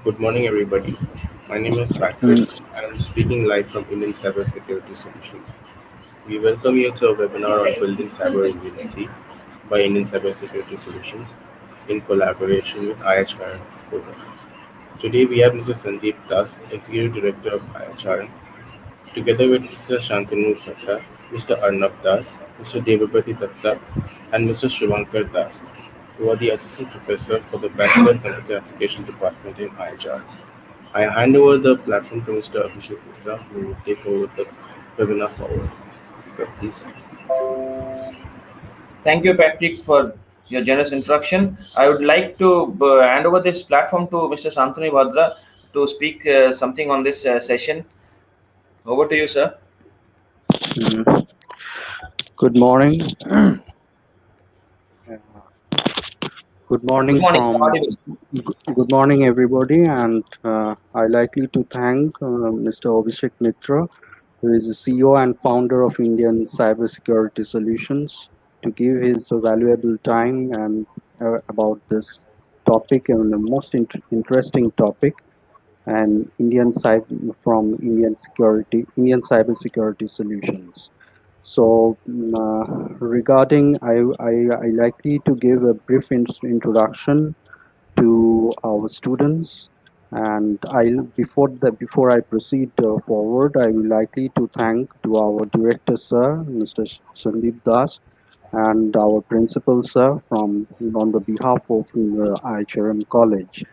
Good morning, everybody. My name is Patrick, Mm, and I'm speaking live from Indian Cybersecurity Solutions. We welcome you to a webinar on building cyber immunity by Indian Cybersecurity Solutions in collaboration with IHRM program. Today, we have Mr. Sandeep Das, Executive Director of IHRM, together with Mr. Shantanu Chatta, Mr. Arnab Das, Mr. Devapati Datta, and Mr. Shivankar Das, who are the Assistant Professor for the Bachelor Computer Application Department in IHR. I hand over the platform to Mr. Abhishek Mitra, who will take over the webinar forward. So, please. Thank you, Patrick, for your generous introduction. I would like to hand over this platform to Mr. Santanu Bhadra to speak something on this session. Over to you, sir. mm. Good morning. Good Good morning morning. from Audible. good morning, everybody, and I likely to thank Mr. Abhishek Mitra, who is the CEO and founder of Indian Cybersecurity Solutions, to give his valuable time and about this topic and the most interesting topic and Indian Cybersecurity Solutions. So, regarding, I likely to give a brief introduction to our students, and before I proceed forward, I will likely to thank to our director sir, Mr. Sandeep Das, and our principal sir from on the behalf of IHRM College.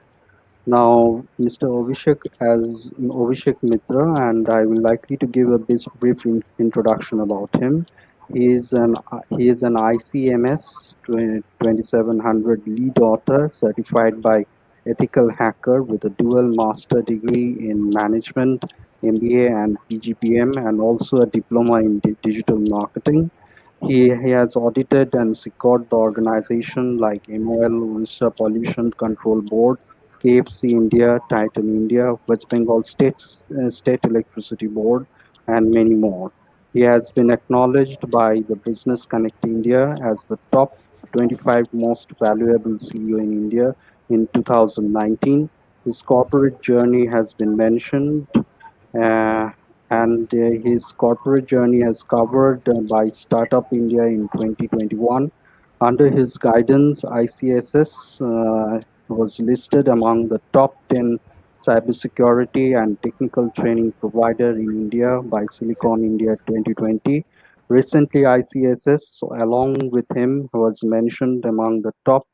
Now, Mr. Abhishek Mitra, and I will likely to give a brief introduction about him. He is an ICMS 2700 lead author, certified by ethical hacker with a dual master degree in management, MBA and PGPM, and also a diploma in digital marketing. He has audited and secured the organization like MOL, Orissa Pollution Control Board, KFC India, Titan India, West Bengal State Electricity Board, and many more. He has been acknowledged by the Business Connect India as the top 25 most valuable CEO in India in 2019. His corporate journey has been mentioned, uh, and his corporate journey has covered by Startup India in 2021. Under his guidance, ICSS was listed among the top 10 cybersecurity and technical training provider in India by Silicon India 2020. Recently, ICSS, along with him, was mentioned among the top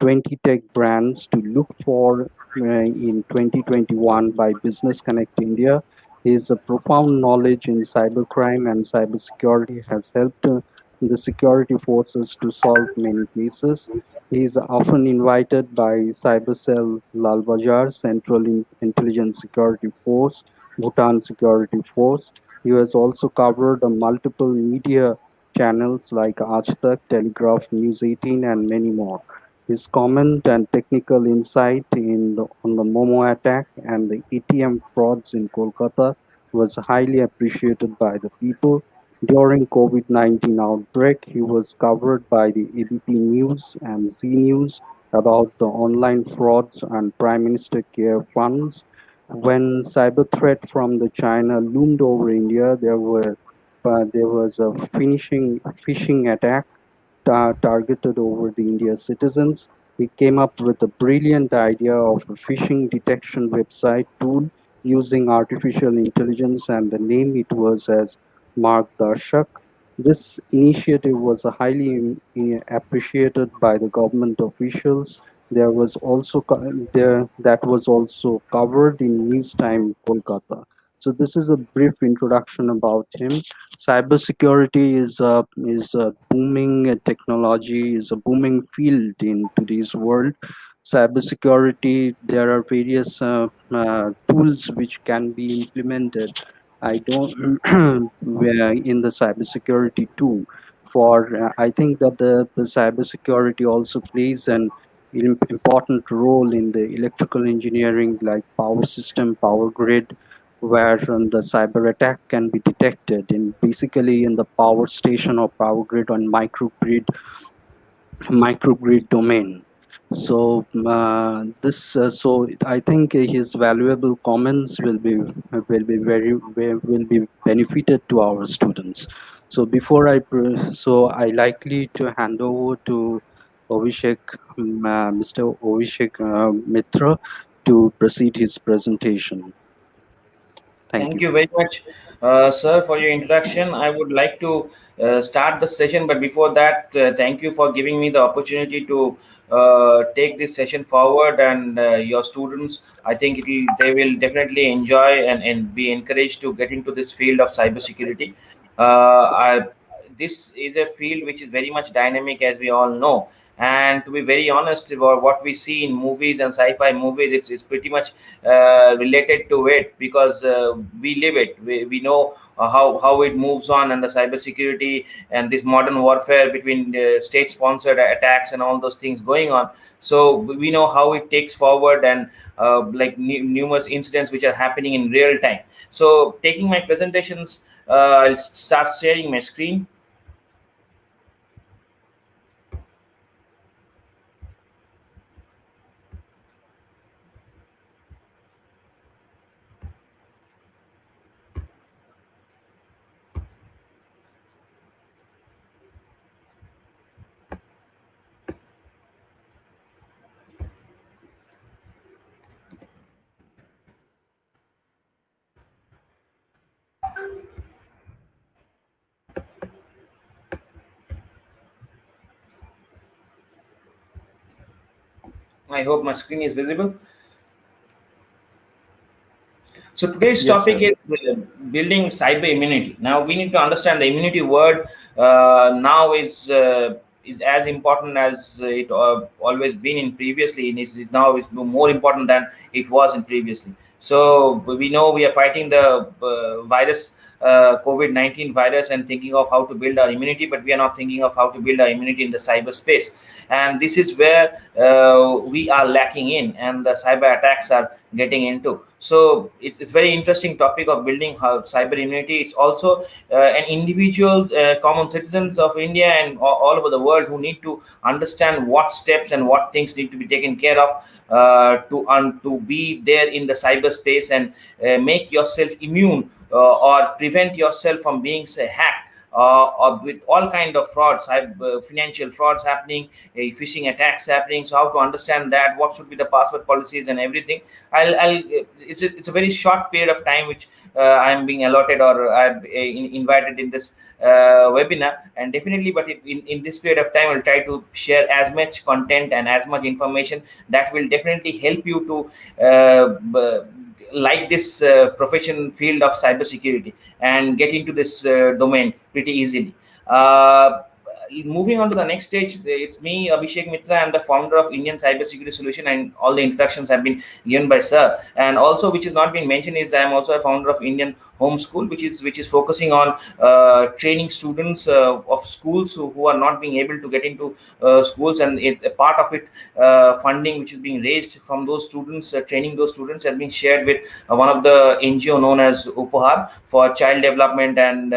20 tech brands to look for in 2021 by Business Connect India. His profound knowledge in cybercrime and cybersecurity has helped the security forces to solve many cases. He is often invited by Cybercell Lalbajar, Central Intelligence Security Force, Bhutan Security Force. He has also covered multiple media channels like Aaj Tak, Telegraph, News 18, and many more. His comment and technical insight on the Momo attack and the ATM frauds in Kolkata was highly appreciated by the people. During COVID-19 outbreak, he was covered by the ABP News and Z News about the online frauds and Prime Minister Care funds. When cyber threat from the China loomed over India, there was a phishing attack targeted over the India citizens. He came up with a brilliant idea of a phishing detection website tool using artificial intelligence, and the name it was as Mark Darshak. This initiative was highly appreciated by the government officials. That was also covered in News Time Kolkata. So this is a brief introduction about him. Cybersecurity is a booming technology, is a booming field in today's world. Cybersecurity, there are various tools which can be implemented. I don't in the cybersecurity too. I think that the cybersecurity also plays an important role in the electrical engineering, like power system, power grid, where the cyber attack can be detected in basically in the power station or power grid on microgrid domain. So so I think his valuable comments will be benefited to our students. So so I likely to hand over to Abhishek, Mr. Abhishek Mitra, to proceed his presentation. Thank Thank you. you very much, sir, for your introduction. I would like to start the session, but before that, thank you for giving me the opportunity to take this session forward. And your students, I think they will definitely enjoy and be encouraged to get into this field of cybersecurity. This is a field which is very much dynamic, as we all know. And to be very honest, about what we see in movies and sci-fi movies, it's pretty much related to it, because we live it. We know how it moves on, and the cybersecurity and this modern warfare between state-sponsored attacks and all those things going on. So we know how it takes forward, and like numerous incidents which are happening in real time. So taking my presentations, I'll start sharing my screen. I hope my screen is visible. So today's Yes, topic sir. is building cyber immunity. Now we need to understand the immunity word now is as important as it always been in previously, and is now is more important than it was in previously. So we know we are fighting the virus, COVID-19 virus, and thinking of how to build our immunity, but we are not thinking of how to build our immunity in the cyberspace. And this is where we are lacking in, and the cyber attacks are getting into. So it's very interesting topic of building cyber immunity. It's also an individual, common citizens of India and all over the world who need to understand what steps and what things need to be taken care of to be there in the cyberspace, and make yourself immune, or prevent yourself from being, say, hacked, or with all kind of frauds, financial frauds happening, phishing attacks happening. So how to understand that, what should be the password policies and everything. I'll it's a very short period of time which I'm being allotted, or I'm invited in this webinar, and definitely, but in this period of time, I'll try to share as much content and as much information that will definitely help you to like this profession field of cybersecurity, and get into this domain pretty easily. Uh, Moving on to the next stage, it's me, Abhishek Mitra. I'm the founder of Indian Cybersecurity Solution, and all the introductions have been given by sir. And also, which is not been mentioned, is I'm also a founder of Indian Home School, which is focusing on training students of schools who are not being able to get into schools, and a part of it, funding which is being raised from those students, training those students, has been shared with one of the NGO known as Upahar, for child development and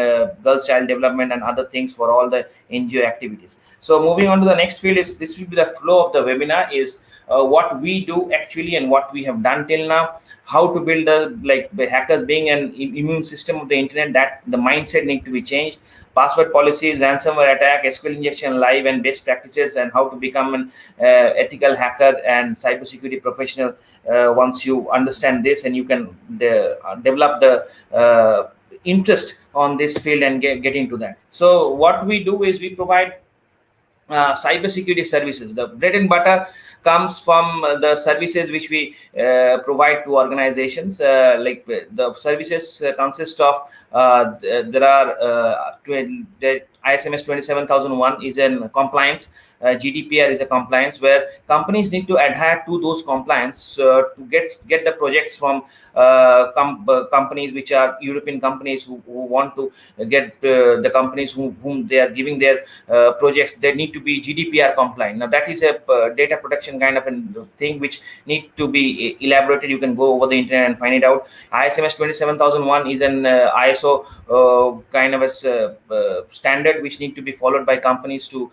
girls child development and other things for all the NGO activities. So moving on to the next field, is this will be the flow of the webinar, is what we do actually and what we have done till now, how to build the hackers being an immune system of the internet, that the mindset need to be changed, password policies, ransomware attack, SQL injection live, and best practices, and how to become an ethical hacker and cybersecurity professional. Once you understand this, and you can develop the interest on this field and get into that. So what we do is we provide cybersecurity services. The bread and butter comes from the services which we provide to organizations. The services consist of there are the ISMS 27001 is in compliance. GDPR is a compliance where companies need to adhere to those compliance to get the projects from companies which are European companies who want to get the companies whom they are giving their projects. They need to be GDPR compliant. Now that is a data protection kind of a thing which need to be elaborated. You can go over the internet and find it out. ISMS 27001 is an ISO kind of a standard which need to be followed by companies to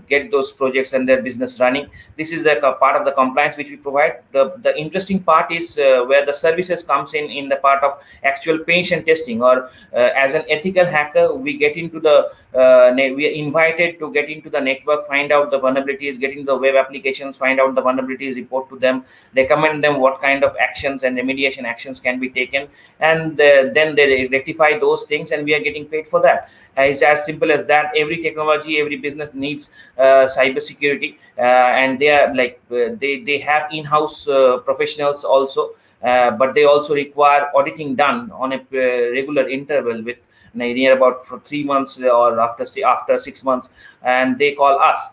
get those projects and their business running. This is the part of the compliance which we provide. The interesting part is where the services comes in the part of actual penetration testing, or as an ethical hacker, we get into the we are invited to get into the network, find out the vulnerabilities, get into the web applications, find out the vulnerabilities, report to them, recommend them what kind of actions and remediation actions can be taken, and then they rectify those things, and we are getting paid for that. It's as simple as that. Every technology, every business needs cyber security, and they are like they have in-house professionals also, but they also require auditing done on a regular interval, with near about for 3 months or after 6 months, and they call us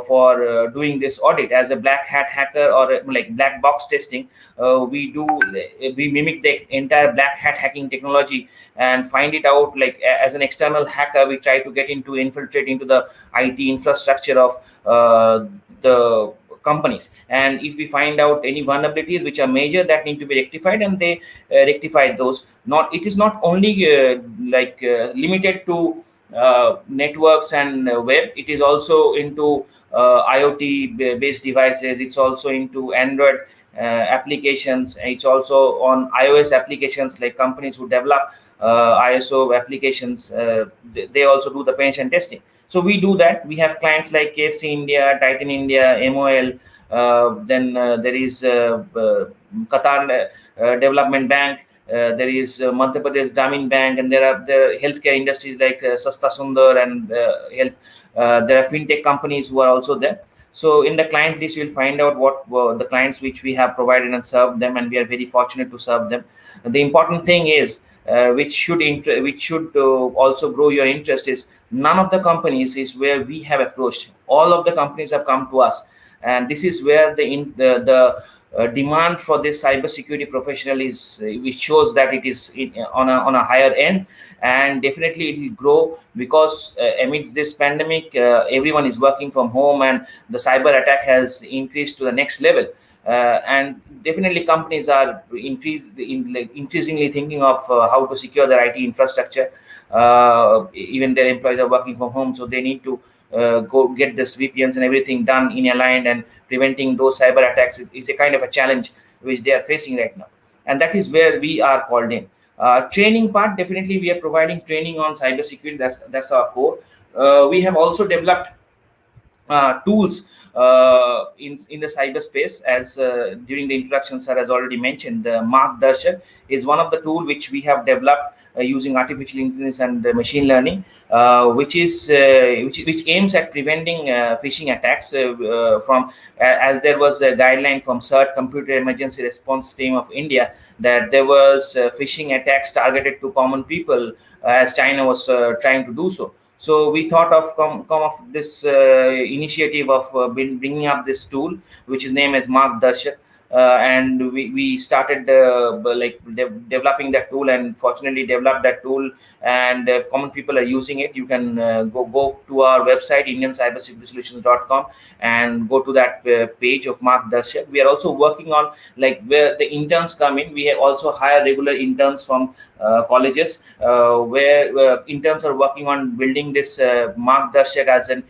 for doing this audit as a black hat hacker, or like black box testing. We mimic the entire black hat hacking technology and find it out. Like as an external hacker, we try to infiltrate into the IT infrastructure of the companies, and if we find out any vulnerabilities which are major that need to be rectified, and they rectify those. It is not only limited to networks and web. It is also into IoT based devices. It's also into Android applications. It's also on iOS applications, like companies who develop ISO applications. They also do the penetration testing. So we do that. We have clients like KFC India, Titan India, MOL. Then there is Qatar Development Bank. There is Madhya Pradesh Gramin Bank, and there are the healthcare industries like Sasta Sundar and health. There are fintech companies who are also there. So in the client list, you'll find out what the clients which we have provided and served them, and we are very fortunate to serve them. The important thing is, which should also grow your interest, is none of the companies is where we have approached. All of the companies have come to us, and this is where the demand for this cybersecurity professional is, which shows that it is on a higher end, and definitely it will grow, because amidst this pandemic, everyone is working from home, and the cyber attack has increased to the next level. And definitely companies are increasingly thinking of how to secure their IT infrastructure. Even their employees are working from home, so they need to go get this VPNs and everything done in aligned, and preventing those cyber attacks is a kind of a challenge which they are facing right now, and that is where we are called in. Training part, definitely we are providing training on cybersecurity. That's our core. We have also developed tools in the cyberspace, as during the introduction sir has already mentioned. The Margdarshak is one of the tool which we have developed using artificial intelligence and machine learning, which aims at preventing phishing attacks from as there was a guideline from CERT, Computer Emergency Response Team of India, that there was phishing attacks targeted to common people, as China was trying to do so. So we thought of come of this initiative of bringing up this tool, which is named as Margdarshak, and we started developing that tool, and fortunately developed that tool, and common people are using it. You can go to our website, indiancybersecurity.com, and go to that page of Margdarshak. We are also working on, like, where the interns come in. We have also hire regular interns from colleges, where interns are working on building this Margdarshak as an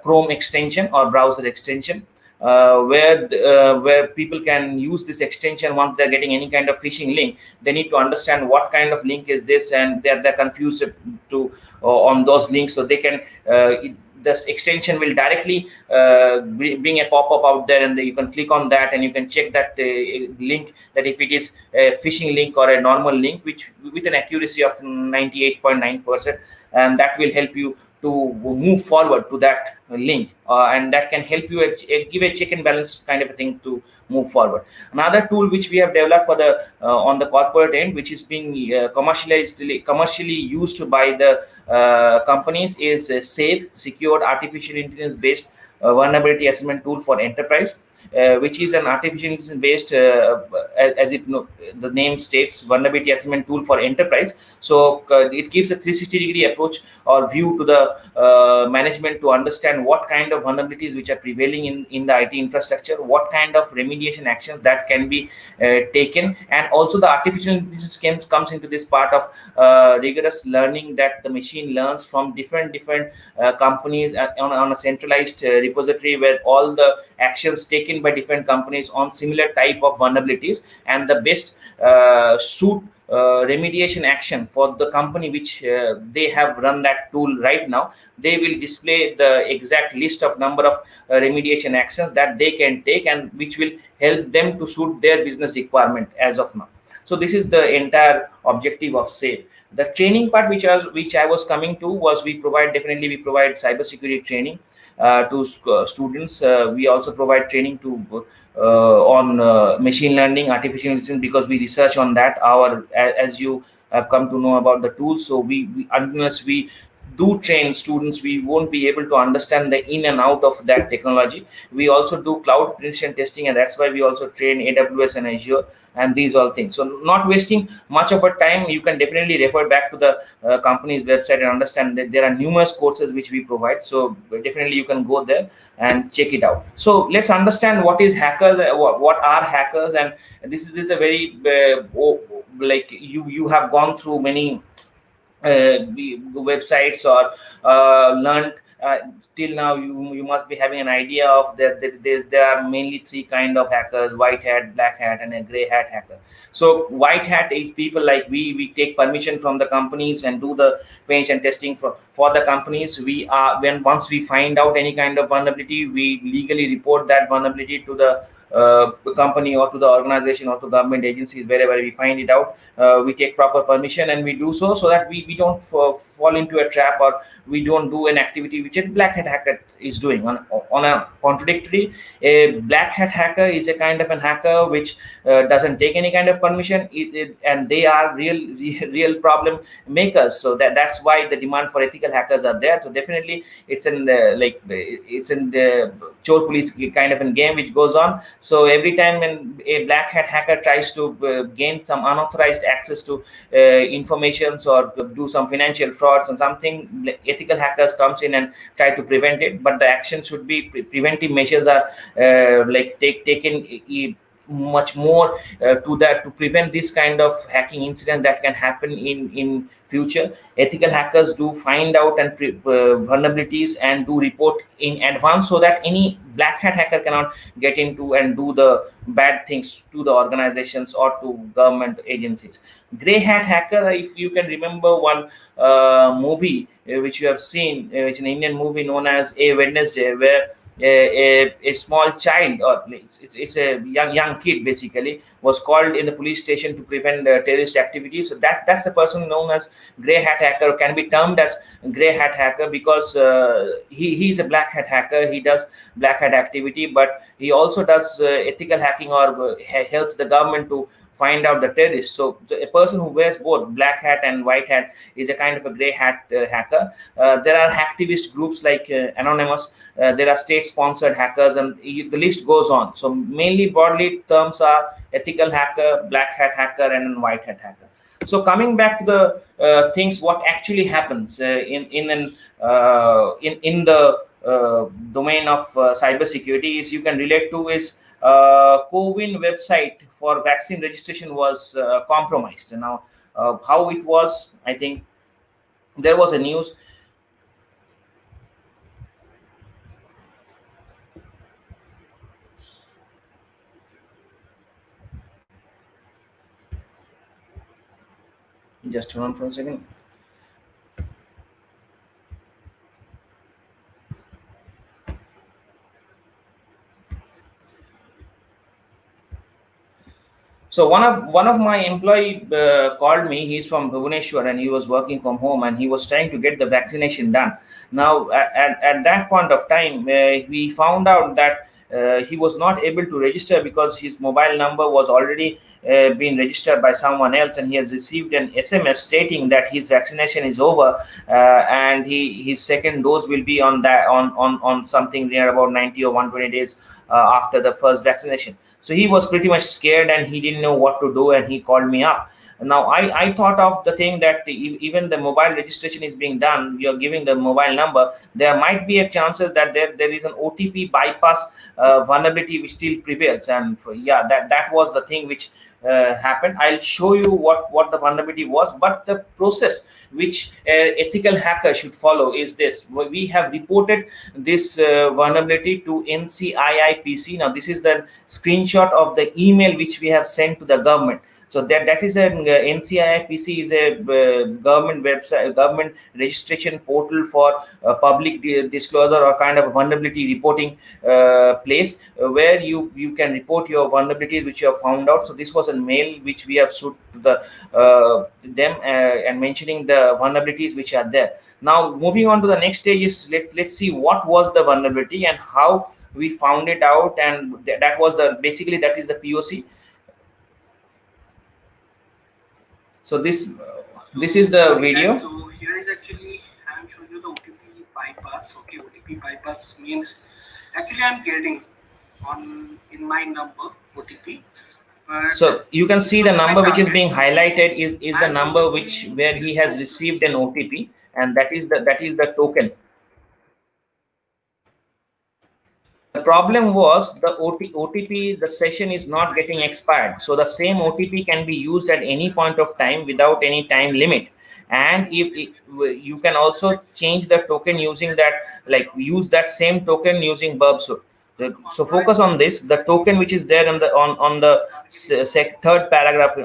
Chrome extension or browser extension, where people can use this extension. Once they're getting any kind of phishing link, they need to understand what kind of link is this, and they're confused to on those links. So they can this extension will directly bring a pop-up out there, and you can click on that, and you can check that link, that if it is a phishing link or a normal link, which with an accuracy of 98.9%, and that will help you to move forward to that link, and that can help you give a check and balance kind of a thing to move forward. Another tool which we have developed for the on the corporate end, which is being commercially used by the companies, is a SAFE, Secured Artificial Intelligence Based Vulnerability Assessment Tool for Enterprise. which is an artificial intelligence based, as the name states, vulnerability assessment tool for enterprise. So it gives a 360-degree approach or view to the management to understand what kind of vulnerabilities which are prevailing in the IT infrastructure, what kind of remediation actions that can be taken, and also the artificial intelligence comes into this part of rigorous learning that the machine learns from different companies on a centralized repository, where all the actions taken by different companies on similar type of vulnerabilities and the best suit remediation action for the company which they have run that tool right now. They will display the exact list of number of remediation actions that they can take, and which will help them to suit their business requirement as of now. So this is the entire objective of SAFE. The training part which I was coming to was, we provide cybersecurity training to students. We also provide training to on machine learning, artificial intelligence, because we research on that. As you have come to know about the tools, so we unless we do train students, we won't be able to understand the in and out of that technology. We also do cloud penetration testing, and that's why we also train AWS and Azure and these all things. So not wasting much of a time, you can definitely refer back to the company's website and understand that there are numerous courses which we provide. So definitely you can go there and check it out. So let's understand what is hackers, what are hackers. And this is a very like you have gone through many websites or learned till now. You must be having an idea of that there are mainly three kind of hackers: white hat, black hat, and a gray hat hacker. So white hat is people like we take permission from the companies and do the penetration testing for the companies. We are once we find out any kind of vulnerability, we legally report that vulnerability to the company or to the organization or to government agencies. Wherever we find it out, we take proper permission and we do so that we don't fall into a trap, or we don't do an activity which a black hat hacker is doing. On a contradictory, a black hat hacker is a kind of an hacker which doesn't take any kind of permission, and they are real problem makers. So that's why the demand for ethical hackers are there. So definitely it's in the chore police kind of a game which goes on. So every time when a black hat hacker tries to gain some unauthorized access to informations or do some financial frauds and something, ethical hackers comes in and try to prevent it. But the action should be preventive measures are taken much more to prevent this kind of hacking incident that can happen in future. Ethical hackers do find out and vulnerabilities and do report in advance, so that any black hat hacker cannot get into and do the bad things to the organizations or to government agencies. Gray hat hacker, if you can remember one movie which you have seen, which is an Indian movie known as A Wednesday, where a small child, or it's a young kid basically, was called in the police station to prevent terrorist activities. So that's the person known as gray hat hacker, can be termed as gray hat hacker, because he's a black hat hacker. He does black hat activity, but he also does ethical hacking, or helps the government to find out the terrorists. So a person who wears both black hat and white hat is a kind of a gray hat hacker. There are hacktivist groups like Anonymous. There are state-sponsored hackers, and the list goes on. So mainly, broadly, terms are ethical hacker, black hat hacker, and white hat hacker. So coming back to the things, what actually happens in the domain of cybersecurity is, you can relate to is CoWIN website for vaccine registration was compromised. Now, how it was, I think there was a news. Just hold on for a second. So one of my employee called me. He's from Bhubaneswar and he was working from home, and he was trying to get the vaccination done. Now at that point of time, we found out that he was not able to register because his mobile number was already been registered by someone else, and he has received an SMS stating that his vaccination is over, and his second dose will be on something near about 90 or 120 days after the first vaccination. So he was pretty much scared and he didn't know what to do, and he called me up. Now I thought of the thing that even the mobile registration is being done, you're giving the mobile number, there might be a chances that there is an OTP bypass vulnerability which still prevails. And yeah, that was the thing which happened. I'll show you what the vulnerability was, but the process which ethical hacker should follow is this. We have reported this vulnerability to NCIIPC. Now this is the screenshot of the email which we have sent to the government. So that is a NCIIPC is a government website, government registration portal for public disclosure or kind of vulnerability reporting place where you can report your vulnerabilities which you have found out. So this was a mail which we have sent to them and mentioning the vulnerabilities which are there. Now moving on to the next stage is let's see what was the vulnerability and how we found it out, and that was the basically that is the POC. So this is the video. So here is actually I'm showing you the OTP bypass. Okay, OTP bypass means actually I'm getting in my number OTP. So you can see the number which is being highlighted is the number which where he has received an OTP, and that is the token. The problem was the OTP, the session is not getting expired. So the same OTP can be used at any point of time without any time limit. And if you can also change the token using that, like use that same token using Burbsur. So focus on this, the token which is there on the third paragraph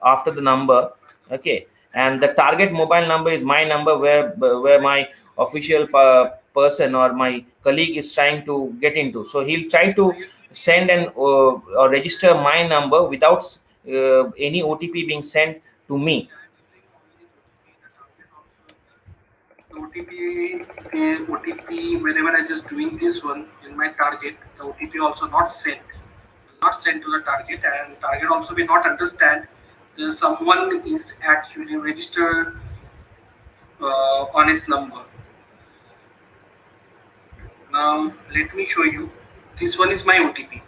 after the number. Okay, and the target mobile number is my number where my official person or my colleague is trying to get into. So he'll try to send or register my number without any OTP being sent to me. OTP whenever I just doing this one in my target, the OTP also not sent to the target, and target also will not understand someone is actually registered on his number. Now let me show you. This one is my OTP.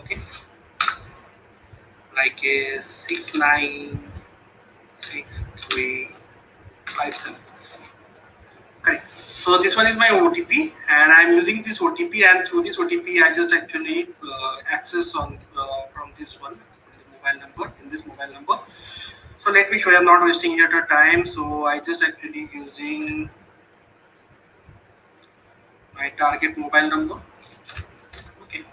Okay, like a 696357. Okay, so this one is my OTP, and I'm using this OTP, and through this OTP I just actually access on from this one in this mobile number. So let me show you. I'm not wasting your time. So I just actually using my target mobile number. Okay,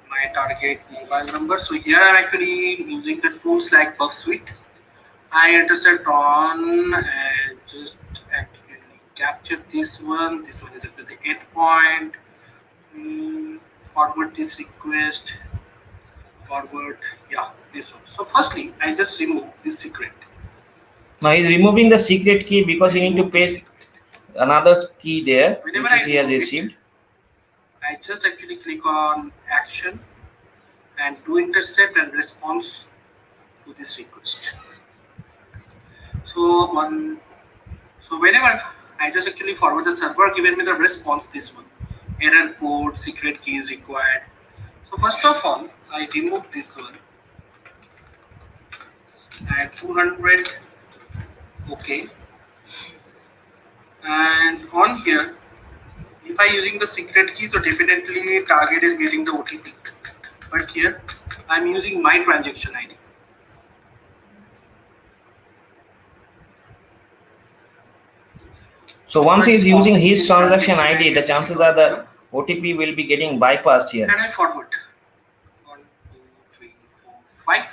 my target mobile number. So here I'm actually using the tools like Buff Suite. I intercept on and just actually capture this one. This one is up to the 8 point. Forward this request. Forward, yeah, this one. So firstly, I just remove this secret. Now he's removing the secret key because you need to paste another key there, which is he has received. I just actually click on action and do intercept and response to this request. So whenever I just actually forward the server given me the response, this one, error code, secret key is required. So first of all, I remove this one and 200. Okay, and on here, if I using the secret key, so definitely target is getting the OTP. But here, I'm using my transaction ID. So once he's using his transaction ID, the chances are the OTP will be getting bypassed here. And I forward 1, 2, 3, 4, 5.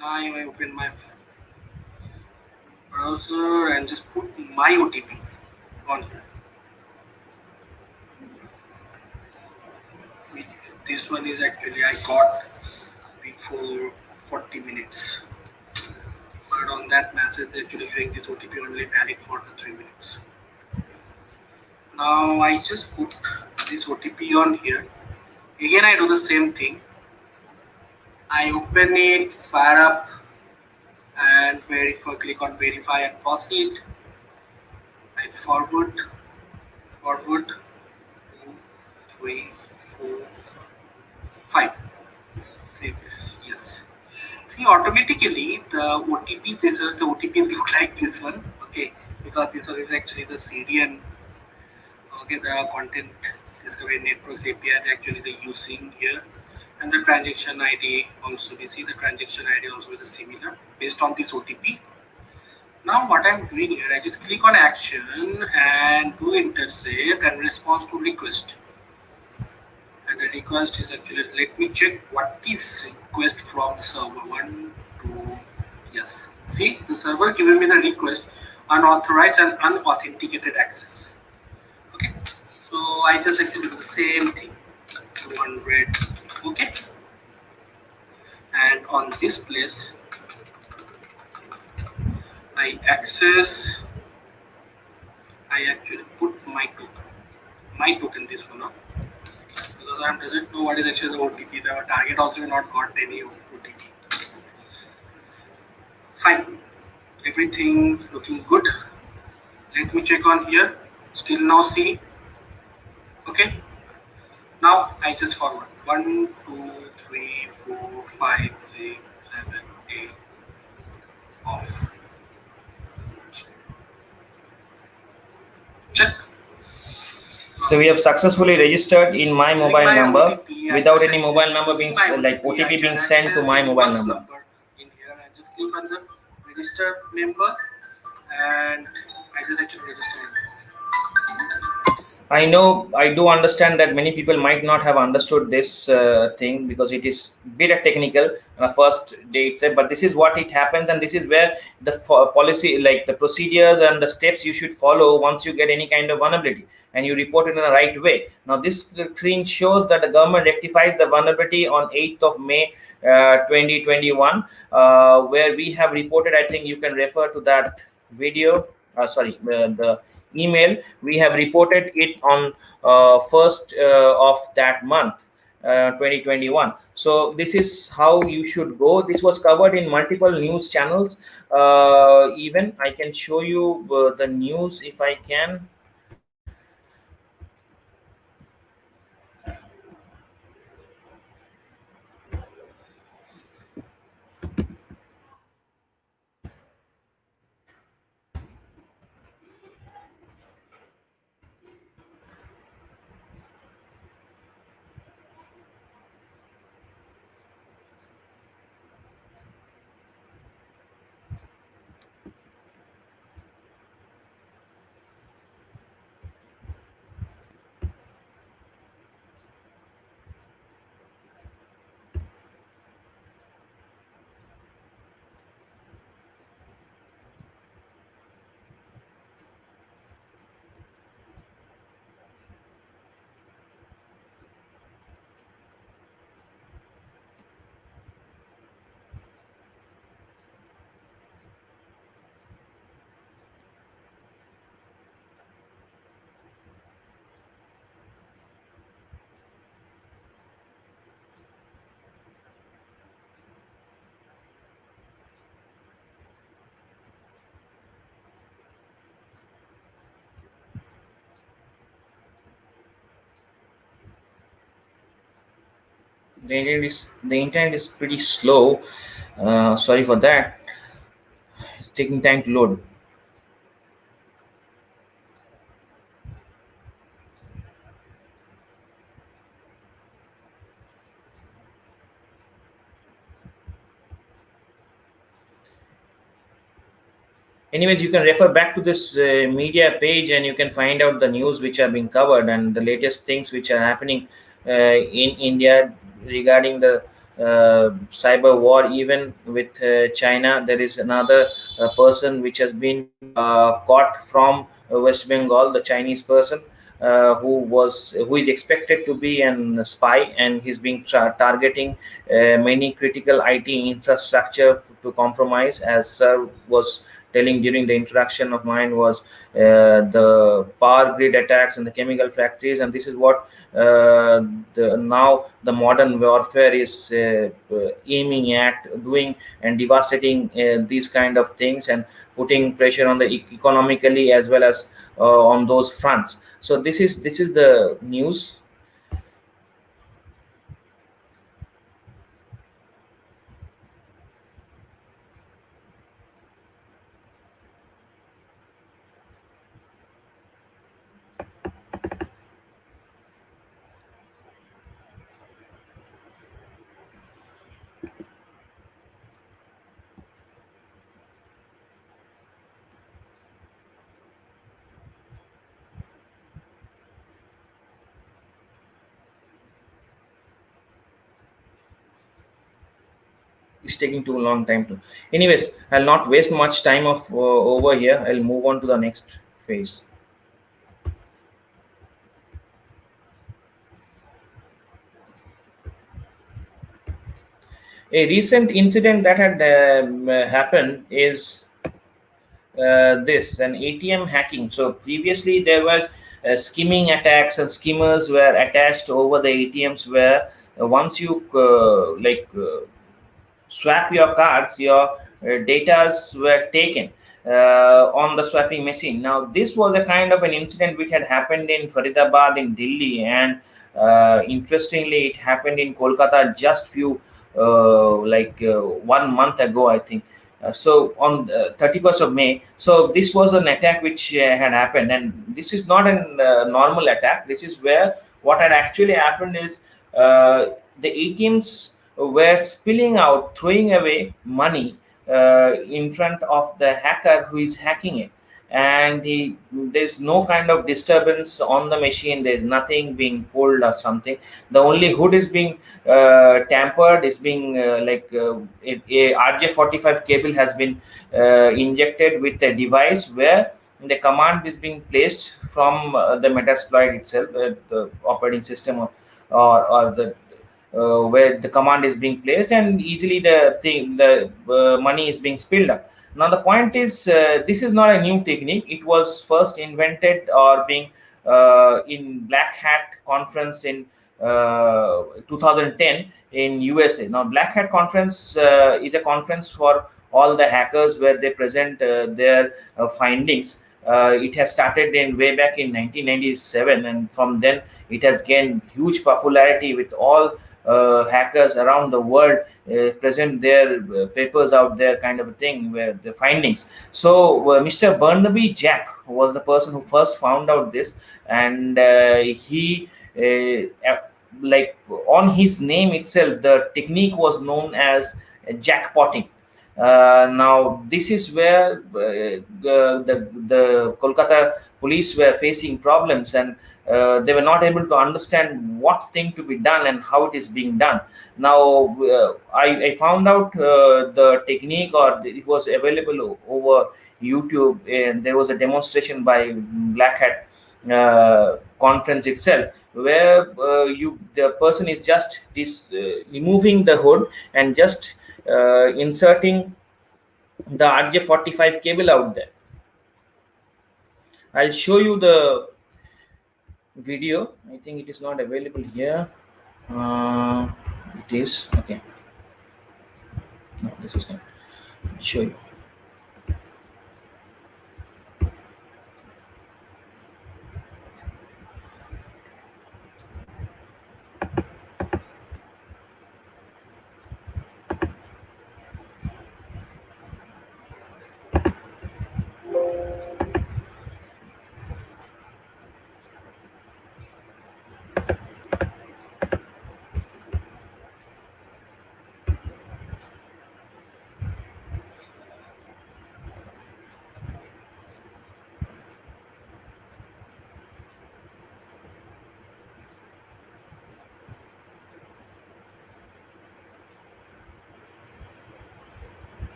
Now I open my browser and just put my OTP on here. This one is actually I got before 40 minutes. But on that message, they're actually showing this OTP only valid for the 3 minutes. Now I just put this OTP on here. Again, I do the same thing. I open it, fire up, and verify. Click on verify and proceed. I forward. Forward 2, 3, 4, 5. Save this. Yes. See, automatically the OTP, the OTPs look like this one. Okay, because this one is actually the CDN. Okay, the content discovery networks API actually they're using here, and the transaction ID also. We see the transaction ID also is similar based on this OTP. Now what I'm doing here, I just click on action and do intercept and response to request. And the request is actually, let me check what is request from server. One, two, yes. See, the server giving me the request unauthorized and unauthenticated access. Okay, so I just actually do the same thing. 200. Okay, and on this place, I access. I actually put my token. My token, this one, because I doesn't know what is actually the OTP. The target also not got any OTP. Fine, everything looking good. Let me check on here. Still no C. Okay. Now I just forward 1, 2, 3, 4, 5, 6, 7, 8 off. Check. So we have successfully registered in my Using mobile my number OTP, without just any mobile number being using my like OTP, I OTP being can sent to my access mobile one number. in here. I just click on the register member and I just actually register it. I know, I do understand that many people might not have understood this thing because it is bit technical on the first day itself. But this is what it happens, and this is where the policy, like the procedures and the steps you should follow once you get any kind of vulnerability, and you report it in the right way. Now, this screen shows that the government rectifies the vulnerability on 8th of May 2021, where we have reported. I think you can refer to that video. Sorry, the email. We have reported it on 1st of that month, 2021. So this is how you should go. This was covered in multiple news channels. Even I can show you the news if I can. The internet is pretty slow. Sorry for that. It's taking time to load. Anyways, you can refer back to this media page and you can find out the news which are being covered and the latest things which are happening in India regarding the cyber war. Even with China, there is another person which has been caught from West Bengal, the Chinese person, who is expected to be an spy, and he's being targeting many critical IT infrastructure to compromise. As sir was telling during the introduction of mine, was the power grid attacks and the chemical factories, and this is what now the modern warfare is aiming at doing and devastating these kind of things and putting pressure on the economically as well as on those fronts. So this is the news. It's taking too long time to. Anyways, I'll not waste much time of over here. I'll move on to the next phase. A recent incident that had happened is this an ATM hacking. So previously there was skimming attacks, and skimmers were attached over the ATMs where once you swap your cards, your datas were taken on the swapping machine. Now, this was a kind of an incident which had happened in Faridabad in Delhi, and interestingly, it happened in Kolkata just few 1 month ago, I think. So on 31st of May, so this was an attack which had happened, and this is not a normal attack. This is where what had actually happened is the ATMs were spilling out, throwing away money in front of the hacker who is hacking it. And there's no kind of disturbance on the machine. There's nothing being pulled or something. The only hood is being tampered, is being a RJ45 cable has been injected with a device where the command is being placed from the Metasploit itself, the operating system, or the where the command is being placed, and easily the money is being spilled up. Now the point is, this is not a new technique. It was first invented or being in Black Hat conference in 2010 in USA. Now Black Hat conference is a conference for all the hackers where they present their findings. It has started in way back in 1997, and from then it has gained huge popularity with all hackers around the world present their papers out there, kind of a thing, where the findings. So Mr. Burnaby Jack was the person who first found out this, and he like on his name itself, the technique was known as jackpotting. Now this is where the Kolkata police were facing problems, and they were not able to understand what thing to be done and how it is being done. Now I found out the technique, or it was available over YouTube, and there was a demonstration by Black Hat conference itself, where the person is just removing the hood and just inserting the RJ45 cable out there. I'll show you the video. I think it is not available here. It is okay. No, this is not. I'll show you.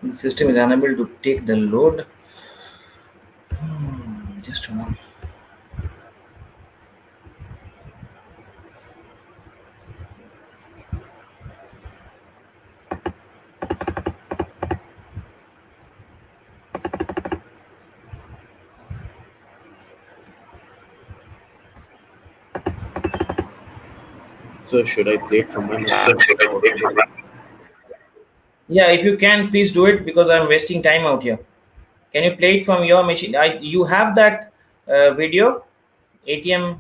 The system is unable to take the load. Just a moment. So should I play it from my machine or from the Yeah, if you can, please do it because I'm wasting time out here. Can you play it from your machine? You have that video, ATM.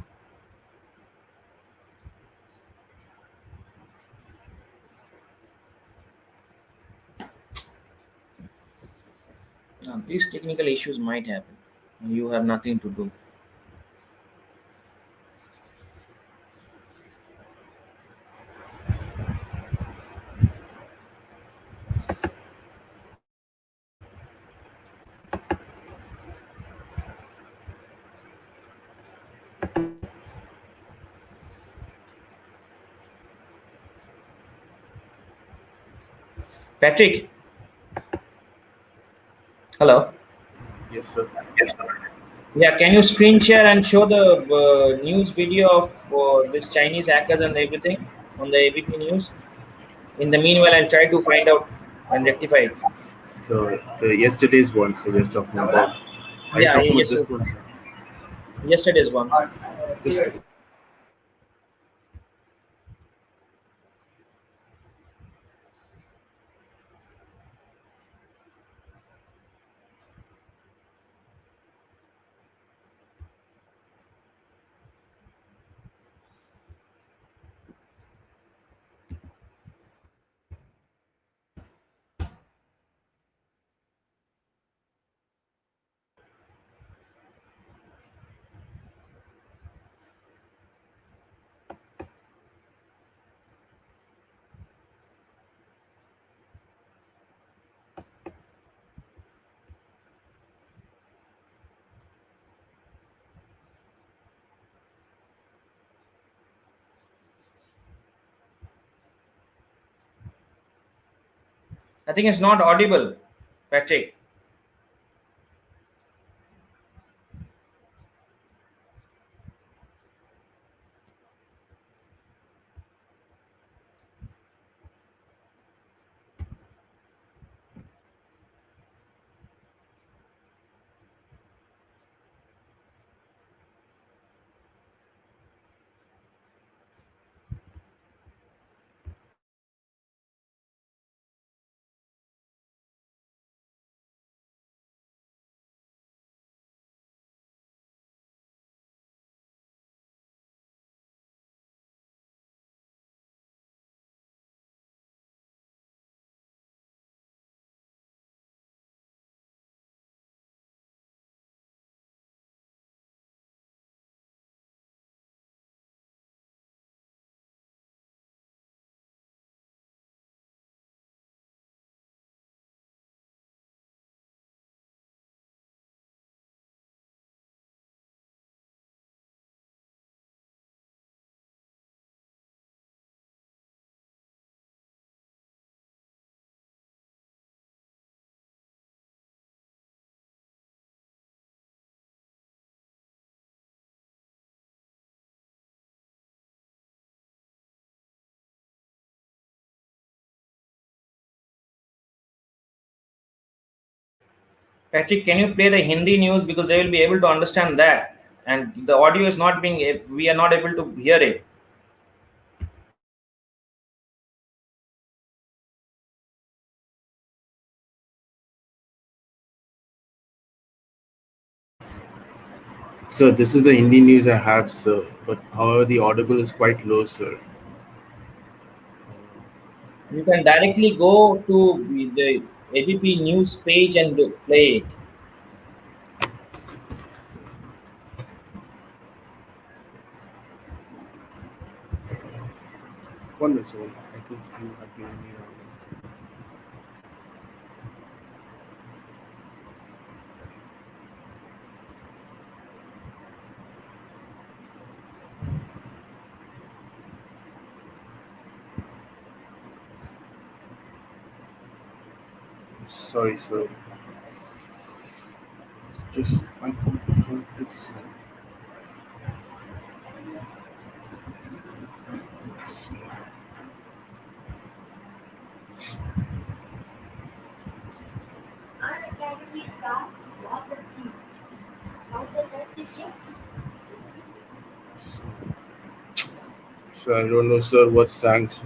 These technical issues might happen. You have nothing to do. Patrick, hello. yes sir? Yeah, can you screen share and show the news video of this Chinese hackers and everything on the ABP news? In the meanwhile, I'll try to find out and rectify it. So the yesterday's one, so we're talking about. Are you Yeah, talking about yes, this one, sir? yesterday's one. Yesterday. I think it's not audible, Patrick. Patrick, can you play the Hindi news because they will be able to understand that, and the audio is not being. We are not able to hear it. So this is the Hindi news I have, sir. But however, the audible is quite low, sir. You can directly go to the ABP news page and play it. One minute, sir. I think you have given me wrong link. Sorry, sir. Just my computer. So I don't know, sir, what's sang. So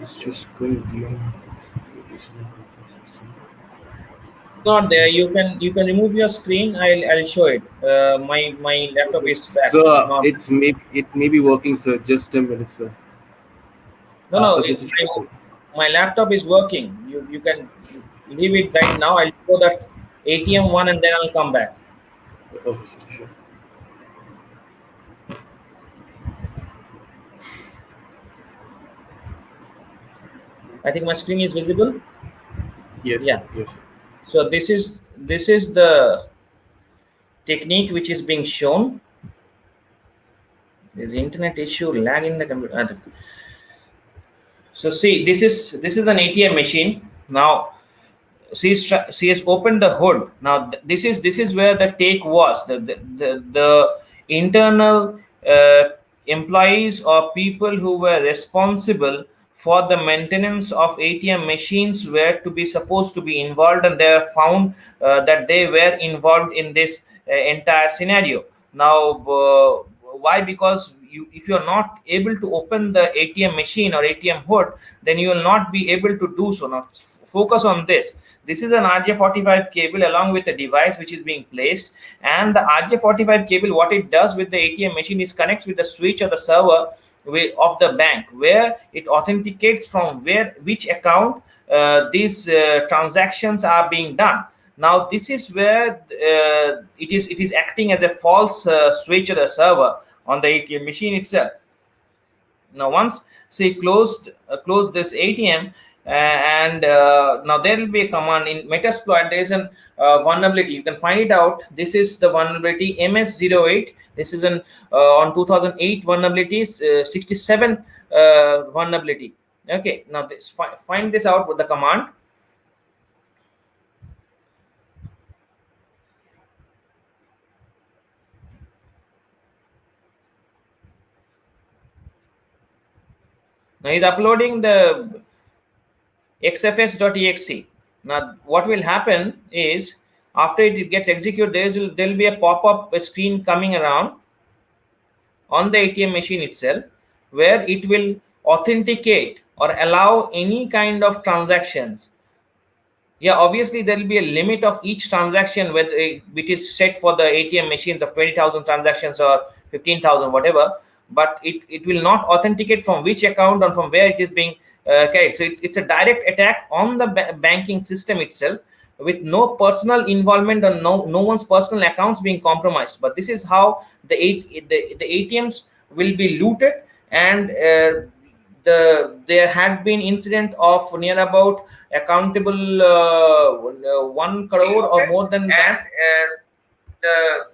it's just going beyond. Not there. You can remove your screen. I'll show it. My laptop is back. It's Sir, not. it may be working, sir. Just a minute, sir. No, no. After this, it should go. My laptop is working. You can leave it right now. I'll show that ATM one and then I'll come back. Okay, sir, sure. I think my screen is visible. Yes, sir. Yeah. Yes, sir. So this is the technique which is being shown. There's internet issue, lag in the computer. So see, this is an ATM machine. Now she has opened the hood. Now this is where the take was. The internal employees or people who were responsible for the maintenance of ATM machines were to be supposed to be involved, and they are found that they were involved in this entire scenario. Now, why? Because if you are not able to open the ATM machine or ATM hood, then you will not be able to do so. Now, focus on this. This is an RJ45 cable along with a device which is being placed, and the RJ45 cable, what it does with the ATM machine is connects with the switch or the server of the bank, where it authenticates from which account these transactions are being done. Now this is where it is acting as a false switch or a server on the ATM machine itself. Now once say close this ATM, and now there will be a command in Metasploit. There is an vulnerability, you can find it out. This is the vulnerability MS08. This is an on 2008 vulnerability, 67 vulnerability. Okay, now find this out with the command. Now he's uploading the xfs.exe. Now what will happen is, after it gets executed, there will be a pop-up screen coming around on the ATM machine itself, where it will authenticate or allow any kind of transactions. Yeah, obviously there will be a limit of each transaction, whether it is set for the ATM machines of 20,000 transactions or 15,000, whatever. But it will not authenticate from which account or from where it is being carried. So it's a direct attack on the banking system itself, with no personal involvement or no one's personal accounts being compromised. But this is how the ATMs will be looted. And there had been incident of near about accountable 1 crore or more than that. The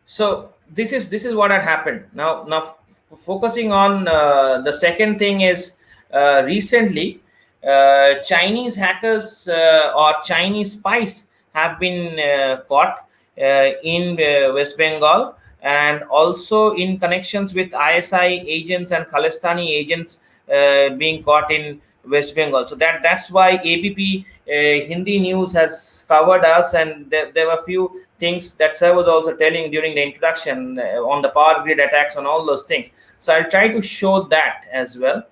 So this is what had happened. Now focusing on the second thing is, recently Chinese hackers or Chinese spies have been caught in West Bengal, and also in connections with ISI agents and Khalistani agents being caught in West Bengal. So that's why ABP Hindi news has covered us, and there were few things that sir was also telling during the introduction on the power grid attacks on all those things. So I'll try to show that as well.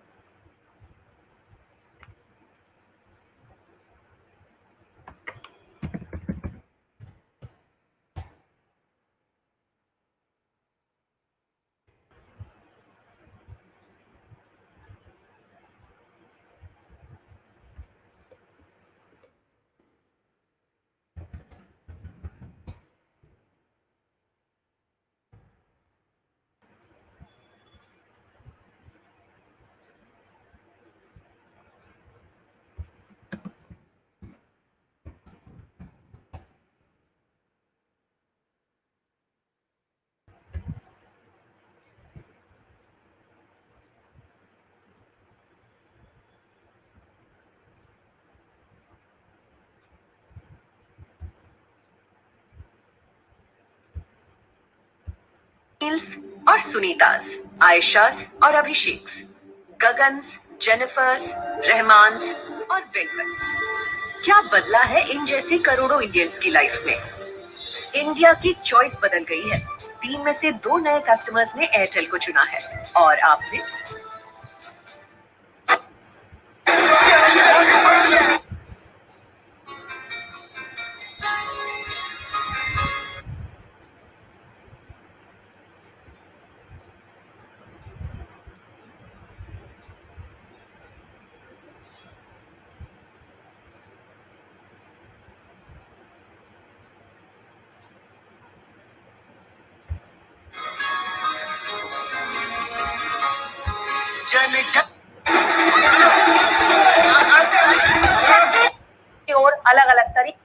Anil's और सुनीतास, आयशास और अभिषेक्स, गगन्स, Jennifer's, रहमान्स और वेंकट्स। क्या बदला है इन जैसे करोड़ों Indians की life में? इंडिया की चॉइस बदल गई है। 3 में से 2 नए कस्टमर्स ने एयरटेल को चुना है और आपने और अलग अलग तरीके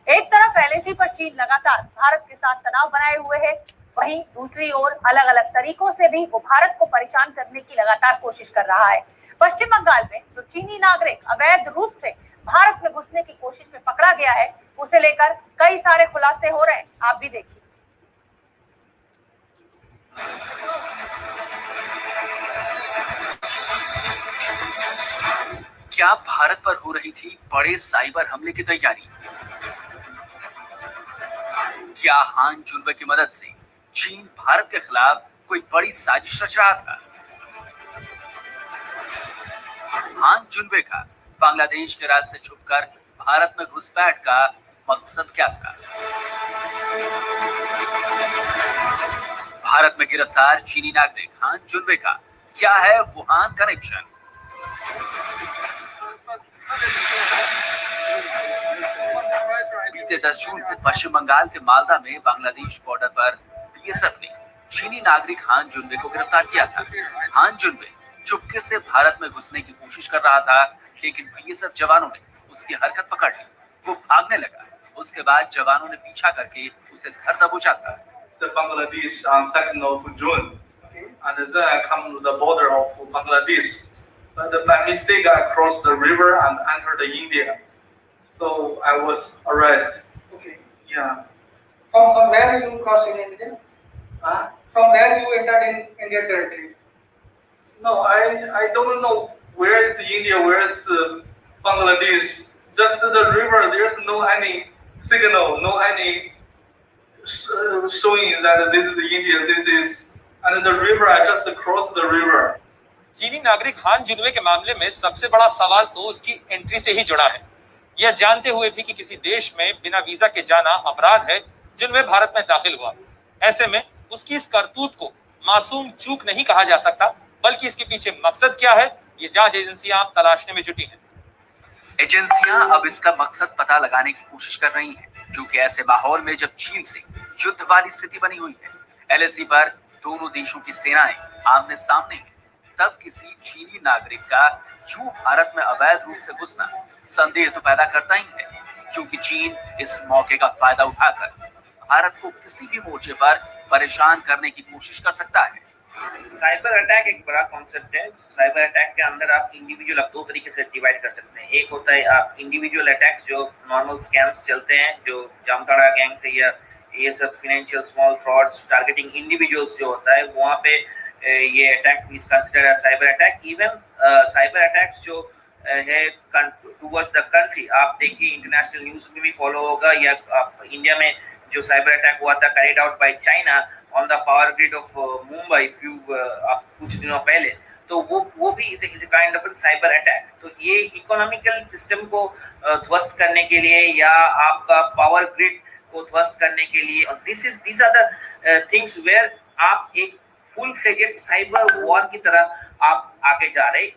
एक तरफ एलएसी पर चीन लगातार भारत के साथ तनाव बनाए हुए है, वहीं दूसरी ओर अलग अलग तरीकों से भी वो भारत को परेशान करने की लगातार कोशिश कर रहा है। पश्चिम बंगाल में जो चीनी नागरिक अवैध रूप से भारत में घुसने की कोशिश में पकड़ा गया है, उसे लेकर कई सारे खुलासे हो रहे हैं, आप भी देखिए। क्या भारत पर हो रही थी बड़े साइबर हमले की तैयारी? क्या हान जुनवे की मदद से चीन भारत के खिलाफ कोई बड़ी साजिश रच रहा था? हान जुनवे का बांग्लादेश के रास्ते छुपकर भारत में घुसपैठ का मकसद क्या था? भारत में गिरफ्तार चीनी नागरिक हान जुनवे का क्या है वुहान कनेक्शन? बीते 10 जून को पश्चिम बंगाल के मालदा में बांग्लादेश बॉर्डर पर बीएसएफ ने चीनी नागरिक हान जुनवे को गिरफ्तार किया था। हान जुनवे चुपके से भारत में घुसने की कोशिश कर रहा था, लेकिन बीएसएफ जवानों ने उसकी हरकत पकड़ ली। वो भागने लगा। उसके बाद जवानों ने पीछा करके उसे धर दबोचा था। The Bangladesh on 2nd of June, and then I come to the border of Bangladesh. But by mistake, I crossed the river and entered India. So I was arrested. Okay. Yeah. From where you crossed in India? From where you entered in Indian territory? No, I don't know where is India, where is Bangladesh. Just the river. There's no any signal, no any showing that this is India. This is and the river. I just crossed the river. चीनी नागरिक हान जुनवे के मामले में सबसे बड़ा सवाल तो उसकी एंट्री से ही जुड़ा है। यह जानते हुए भी कि किसी देश में बिना वीजा के जाना अपराध है, जुनवे भारत में दाखिल हुआ। ऐसे में उसकी इस करतूत को मासूम चूक नहीं कहा जा सकता, बल्कि इसके पीछे मकसद क्या है, ये जांच एजेंसियां तलाशने में जुटी हैं। एजेंसियां अब इसका मकसद पता लगाने की कोशिश कर रही हैं, क्योंकि ऐसे माहौल में जब चीन से युद्ध वाली स्थिति बनी हुई है, एलएसी पर दोनों देशों की सेनाएं आमने सामने हैं, तब किसी चीनी नागरिक का यूं भारत में अवैध रूप से घुसना संदेह तो पैदा करता ही है, क्योंकि चीन इस मौके का फायदा उठाकर भारत को किसी भी मोर्चे पर परेशान करने की कोशिश कर सकता है। साइबर अटैक एक बड़ा कॉन्सेप्ट है। साइबर अटैक के अंदर आप इंडिविजुअल दो तरीके से डिवाइड कर सकते हैं। एक होता है आप इंडिविजुअल अटैक्स, जो नॉर्मल स्कैम्स चलते हैं, जो जामताड़ा गैंग से या ये सब financial small frauds targeting individuals जो होता है, वहाँ पे ये attack is considered as cyber attack. Even cyber attacks जो है टुवर्ड्स द कंट्री, आप देखिए इंटरनेशनल न्यूज़ में भी फॉलो होगा, या इंडिया में जो साइबर अटैक हुआ था carried out by China on the power grid of Mumbai कुछ दिनों पहले, तो वो भी is a kind of cyber attack. तो ये इकोनॉमिकल सिस्टम को ध्वस्त करने के लिए या आपका पावर ग्रिड को ध्वस्त करने के लिए, और these are the things where आप एक फुल फ्लेजेड साइबर वॉर की तरह आप आगे जा रहे।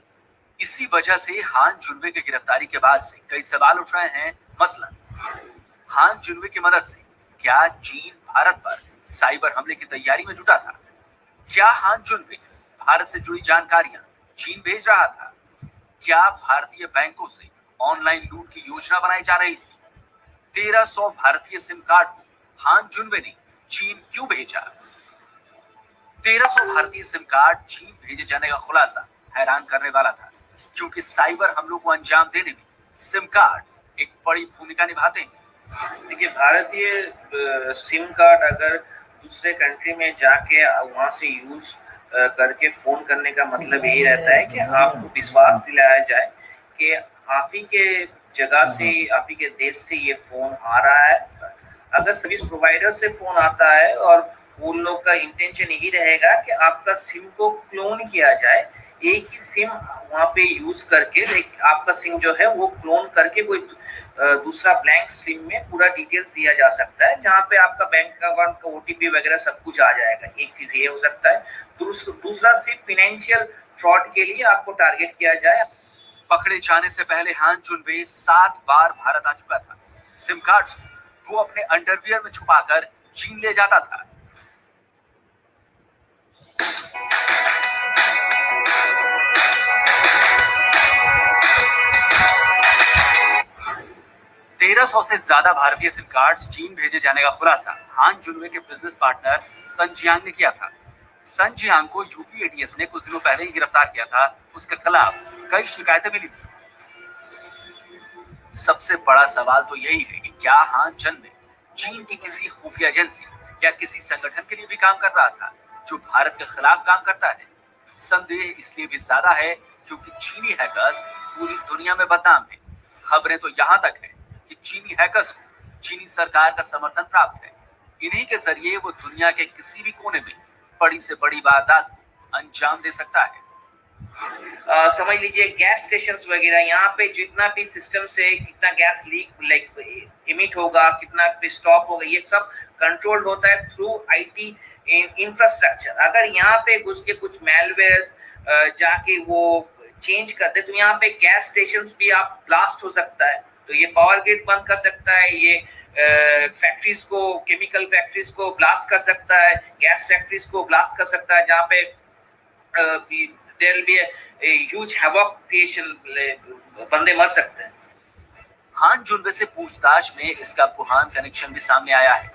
इसी वजह से हान जुनवे की गिरफ्तारी के बाद से कई सवाल उठ रहे हैं। मसलन हान जुनवे की मदद से क्या चीन भारत पर साइबर हमले की तैयारी में जुटा था? क्या हान जुनवे भारत से जुड़ी जानकारियां चीन भेज रहा था? क्या भारतीय बैंकों से ऑनलाइन लूट की योजना बनाई जा रही थी? 1300 भारतीय सिम कार्ड को हान जुनवे ने चीन क्यों भेजा? 1300 भारतीय सिम कार्ड चीन भेजे जाने का खुलासा हैरान करने वाला था, क्योंकि साइबर हमलों को अंजाम देने में सिम कार्ड्स एक बड़ी भूमिका निभाते हैं। देखिए, भारतीय सिम कार्ड अगर दूसरे कंट्री में जाके वहां से यूज करके फोन करने का मतलब यही रहता है कि आपको विश्वास दिलाया जाए कि आप ही के जगह से, आप ही के देश से ये फोन आ रहा है। अगर सर्विस प्रोवाइडर से फोन आता है और उन लोग का इंटेंशन यही रहेगा कि आपका सिम को क्लोन किया जाए, एक ही सिम वहां पे यूज करके आपका सिम जो है वो क्लोन करके कोई दूसरा ब्लैंक सिम में पूरा डिटेल्स दिया जा सकता है, जहाँ पे आपका बैंक अकाउंट का ओटीपी वगैरह सब कुछ आ जाएगा। एक चीज ये हो सकता है। दूसरा सिर्फ फाइनेंशियल फ्रॉड के लिए आपको टारगेट किया जाए। पकड़े जाने से पहले हान जुनवे 7 बार भारत आ चुका था। सिम कार्ड्स वो अपने अंडरवियर में छुपाकर चीन ले जाता था। तेरह 1300 से ज्यादा भारतीय सिम कार्ड्स चीन भेजे जाने का खुलासा हान जुनवे के बिजनेस पार्टनर सन जियांग ने किया था। सन जियांग को यूपी एटीएस ने कुछ दिनों पहले ही गिरफ्तार किया था। उसके खिलाफ कई शिकायतें मिली थी। सबसे बड़ा सवाल तो यही है कि क्या हान जुनवे चीन की किसी खुफिया एजेंसी या किसी संगठन के लिए भी काम कर रहा था जो भारत के खिलाफ काम करता है। संदेह इसलिए भी ज्यादा है क्योंकि चीनी हैकर्स पूरी दुनिया में बदनाम है। खबरें तो यहाँ तक है कि चीनी हैकर्स को चीनी सरकार का समर्थन प्राप्त है। इन्हीं के जरिए वो दुनिया के किसी भी कोने में बड़ी से बड़ी वारदात अंजाम दे सकता है। समझ लीजिए गैस स्टेशंस वगैरह, यहाँ पे जितना भी सिस्टम से कितना गैस लीक इमिट होगा, कितना पे स्टॉप होगा, ये सब कंट्रोल्ड होता है थ्रू आईटी इंफ्रास्ट्रक्चर। अगर यहाँ पे घुस के कुछ मैलवेयर्स जाके वो चेंज कर दे तो यहाँ पे गैस स्टेशंस भी आप ब्लास्ट हो सकता है। तो ये पावर ग्रिड बंद कर सकता है, ये फैक्ट्रीज को, केमिकल फैक्ट्रीज को ब्लास्ट कर सकता है, गैस फैक्ट्रीज को ब्लास्ट कर सकता है, जहाँ पे there will be a huge havoc creation, बंदे मर सकते हैं। हान जुनवे से पूछताछ में इसका वुहान कनेक्शन भी सामने आया है।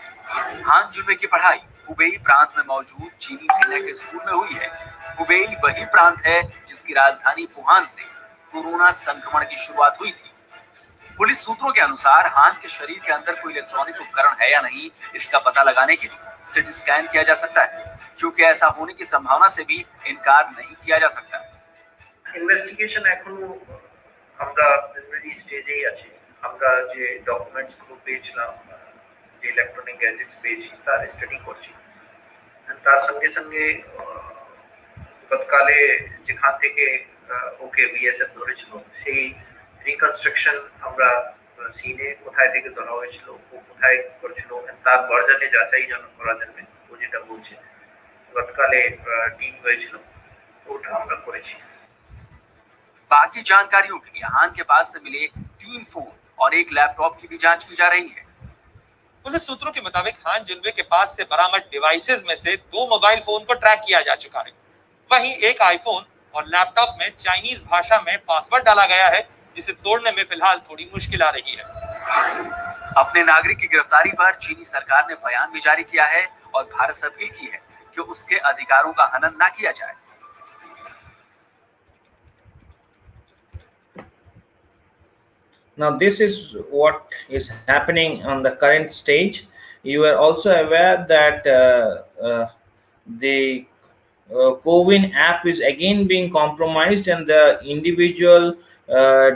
हान जुनवे की पढ़ाई हुबेई प्रांत में मौजूद चीनी सेना के स्कूल में हुई है। हुबेई वही प्रांत है जिसकी राजधानी वुहान से कोरोना संक्रमण की शुरुआत हुई थी। पुलिस सूत्रों के अनुसार हान के शरीर के अंदर कोई इलेक्ट्रॉनिक उपकरण है या नहीं, इसका पता लगाने के लिए सीटी स्कैन किया जा सकता है, क्योंकि ऐसा होने की संभावना से भी इनकार नहीं किया जा सकता। ইনভেস্টিগেশন এখনো আমরা প্রিলিমিনারি স্টেজেই আছি। আমরা যে ডকুমেন্টস গুলো পেয়েছিলাম, যে ইলেকট্রনিক গ্যাজেটস পেয়েছি, তার স্টাডি করছি। তার সঙ্গে সঙ্গে গতকালে যেখান থেকে ওকে বিএসএফ ধরেছিল সেই রিকনস্ট্রাকশন আমরা সিনে কোথায় থেকে ধরা হয়েছিল, ও কোথায় করেছিল তার বর্জনে যাচাই করার জন্য ও যেটা বলছে গতকালে টিম হয়েছিল ওটা আমরা করেছি। बाकी जानकारियों के लिए हान के पास से मिले 3 फोन और एक लैपटॉप की भी जांच की जा रही है। पुलिस सूत्रों के मुताबिक हान जुनवे के पास से बरामद डिवाइसेस में से 2 मोबाइल फोन को ट्रैक किया जा चुका है। वहीं एक आईफोन और लैपटॉप में चाइनीज भाषा में पासवर्ड डाला गया है, जिसे तोड़ने में फिलहाल थोड़ी मुश्किल आ रही है। अपने नागरिक की गिरफ्तारी पर चीनी सरकार ने बयान भी जारी किया है और भारत से अपील की है कि उसके अधिकारों का हनन न किया जाए। Now, this is what is happening on the current stage. You are also aware that the CoWIN app is again being compromised, and the individual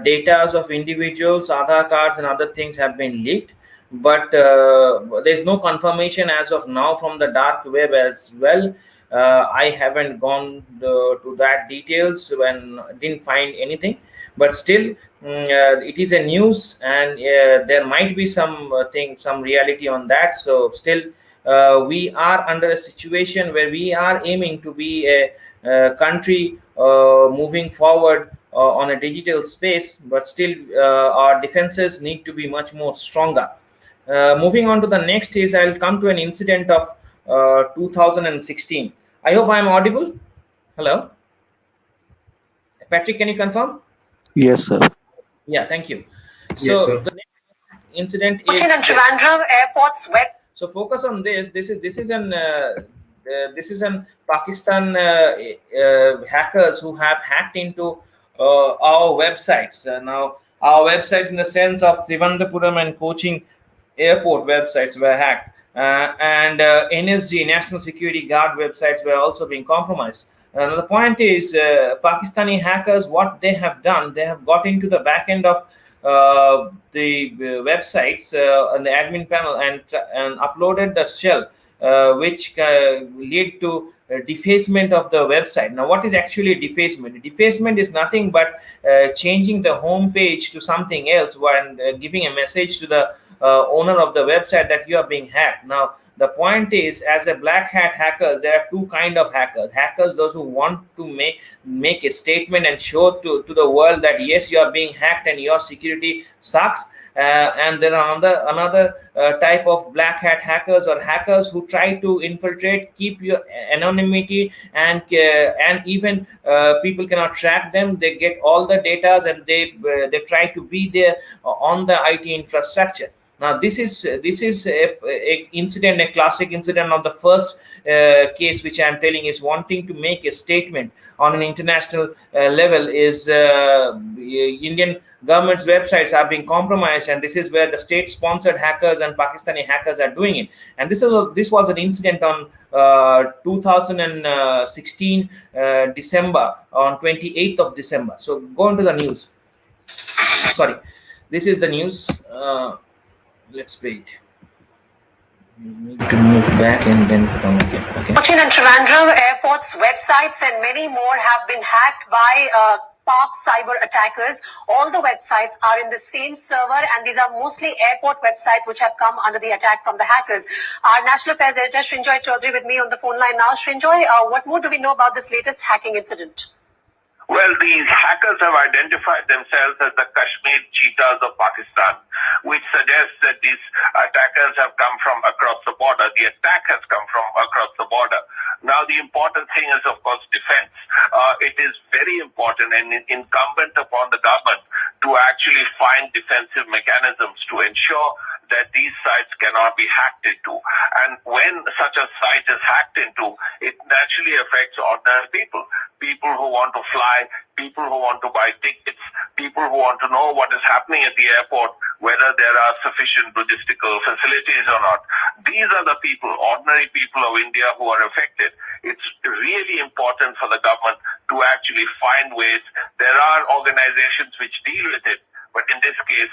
data of individuals, Aadhaar cards, and other things have been leaked. But there's no confirmation as of now from the dark web as well. I haven't gone to that details and didn't find anything. But still, it is a news, and there might be some some reality on that. So still, we are under a situation where we are aiming to be a country moving forward on a digital space, but still our defenses need to be much more stronger. Moving on to the next is, I will come to an incident of 2016. I hope I am audible. Hello, Patrick, can you confirm? Yes, sir. Yeah, thank you. So Yes, sir. the next incident Putin is and Trivandrum airports wet. so focus on this. This is an Pakistan hackers who have hacked into our websites. Now Our websites, in the sense of Trivandrum and Cochin airport websites, were hacked, and NSG, National Security Guard websites, were also being compromised. The point is, Pakistani hackers, what they have done, they have got into the back end of the websites on the admin panel, and uploaded the shell, which lead to defacement of the website. Now, what is actually defacement? Defacement is nothing but changing the home page to something else, and giving a message to the owner of the website that you are being hacked. Now, the point is, as a black hat hacker, there are two kind of hackers: those who want to make a statement and show to the world that yes, you are being hacked and your security sucks. And there are another type of black hat hackers, or hackers who try to infiltrate, keep your anonymity, and even people cannot track them. They get all the data, and they try to be there on the IT infrastructure. Now, this is a classic incident of the first case which I am telling, is wanting to make a statement on an international level. Is Indian government's websites are being compromised, and this is where the state-sponsored hackers and Pakistani hackers are doing it. And this was an incident on 2016 December, on 28th of December. So go into the news. Sorry, this is the news. Let's wait. We need to move back and then come again. Okay. Cochin and Trivandrum airports, websites, and many more have been hacked by Pak cyber attackers. All the websites are in the same server, and these are mostly airport websites which have come under the attack from the hackers. Our National Affairs Editor Srinjoy Chaudhary with me on the phone line now. Srinjoy, what more do we know about this latest hacking incident? Well, these hackers have identified themselves as the Kashmir cheetahs of Pakistan, which suggests that these attackers have come from across the border. The attack has come from across the border. Now, the important thing is, of course, defense. It is very important and incumbent upon the government to actually find defensive mechanisms to ensure that these sites cannot be hacked into. And when such a site is hacked into, it naturally affects ordinary people. People who want to fly, people who want to buy tickets, people who want to know what is happening at the airport, whether there are sufficient logistical facilities or not. These are the people, ordinary people of India, who are affected. It's really important for the government to actually find ways. There are organizations which deal with it, but in this case,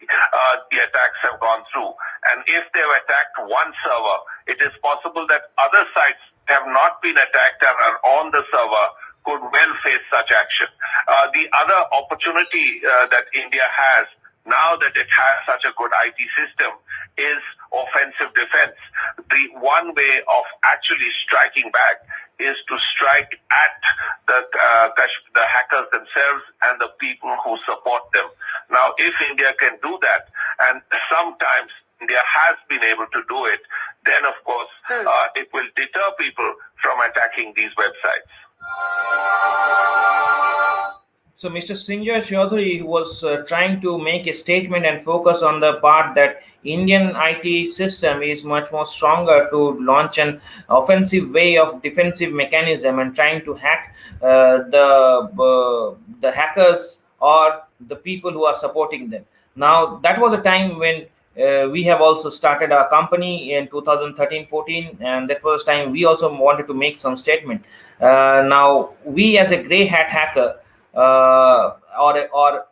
the attacks have gone through. And if they've attacked one server, it is possible that other sites have not been attacked and are on the server could well face such action. The other opportunity that India has, now that it has such a good IT system, is offensive defense. The one way of actually striking back is to strike at the hackers themselves and the people who support them. Now, if India can do that, and sometimes India has been able to do it, then of course it will deter people from attacking these websites. So Mr. Srinjoy Chaudhary was trying to make a statement and focus on the part that Indian IT system is much more stronger to launch an offensive way of defensive mechanism, and trying to hack the hackers or the people who are supporting them. Now, that was a time when we have also started our company in 2013-14, and that was time we also wanted to make some statement. Now, we as a grey hat hacker, or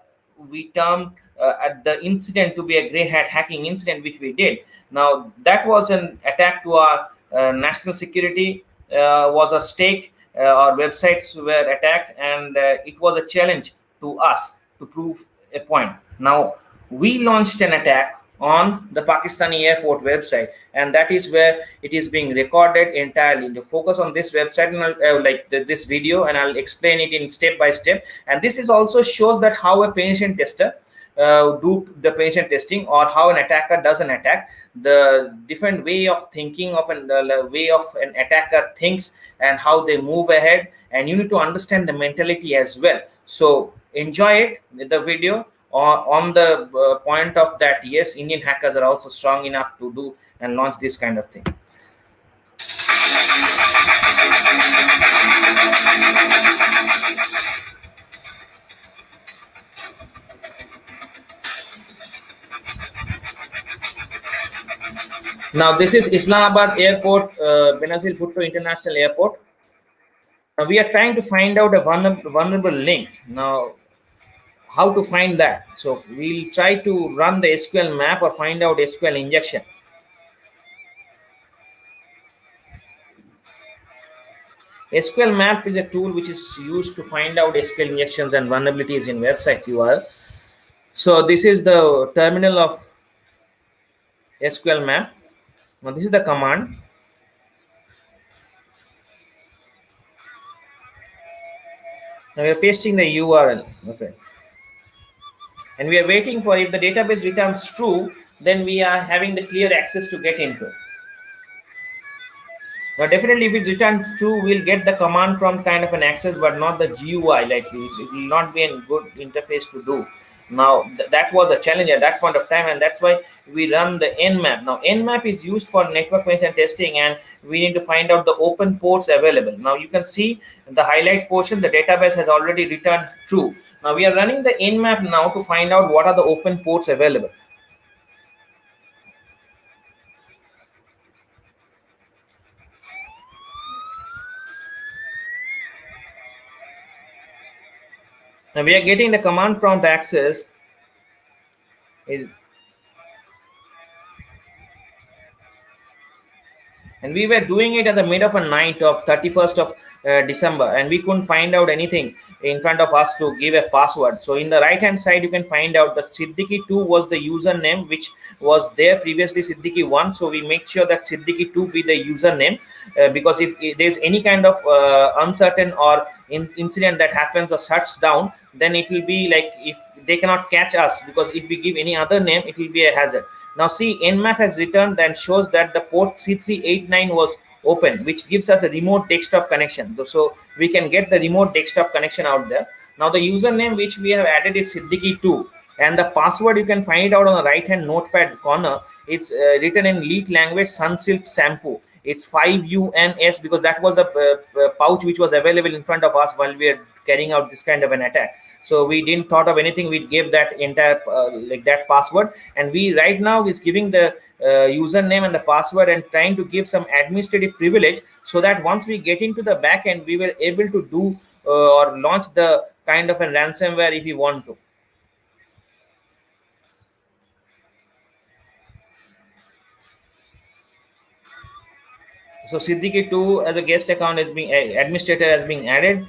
we termed at the incident to be a grey hat hacking incident, which we did. Now, that was an attack to our national security, was a stake. Our websites were attacked, and it was a challenge to us to prove a point. Now, we launched an attack on the Pakistani airport website, and that is where it is being recorded entirely. The focus on this website, and I'll, this video, and I'll explain it in step by step. And this is also shows that how a penetration tester do the penetration testing, or how an attacker does an attack, the different way of thinking of the way of an attacker thinks, and how they move ahead. And you need to understand the mentality as well. So enjoy it, the video, on the point of that, yes, Indian hackers are also strong enough to do and launch this kind of thing. Now this is Islamabad Airport, Benazir Bhutto International Airport. Now we are trying to find out a vulnerable link. Now how to find that? So we'll try to run the SQL map or find out SQL injection. SQL map is a tool which is used to find out SQL injections and vulnerabilities in websites URL. So this is the terminal of SQL map. Now this is the command. Now we are pasting the URL. Okay. And we are waiting for, if the database returns true, then we are having the clear access to get into. Now definitely if it returns true, we'll get the command prompt kind of an access, but not the GUI like this. It will not be a good interface to do. Now that was a challenge at that point of time, and that's why we run the nmap. Now nmap is used for network penetration testing, and we need to find out the open ports available. Now you can see the highlight portion, the database has already returned true. Now we are running the nmap now to find out what are the open ports available. Now we are getting the command prompt access is, and we were doing it at the mid of a night of 31st of December, and we couldn't find out anything in front of us to give a password. So in the right hand side you can find out the Siddiqui2 was the username which was there previously, Siddiqui1. So we make sure that Siddiqui2 be the username, because if there's any kind of uncertain or incident that happens or shuts down, then it will be like, if they cannot catch us, because if we give any other name it will be a hazard. Now see, nmap has returned and shows that the port 3389 was open, which gives us a remote desktop connection. So we can get the remote desktop connection out there. Now the username which we have added is Siddiqui2, and the password you can find it out on the right hand notepad corner. It's written in Leet language, Sunsilk Shampoo. It's 5UNS, because that was the pouch which was available in front of us while we were carrying out this kind of an attack. So we didn't thought of anything. We gave that entire like that password, and we right now is giving the username and the password and trying to give some administrative privilege, so that once we get into the back end, we were able to do or launch the kind of a ransomware if we want to. So Siddiqui2 as a guest account is being administrator has been added.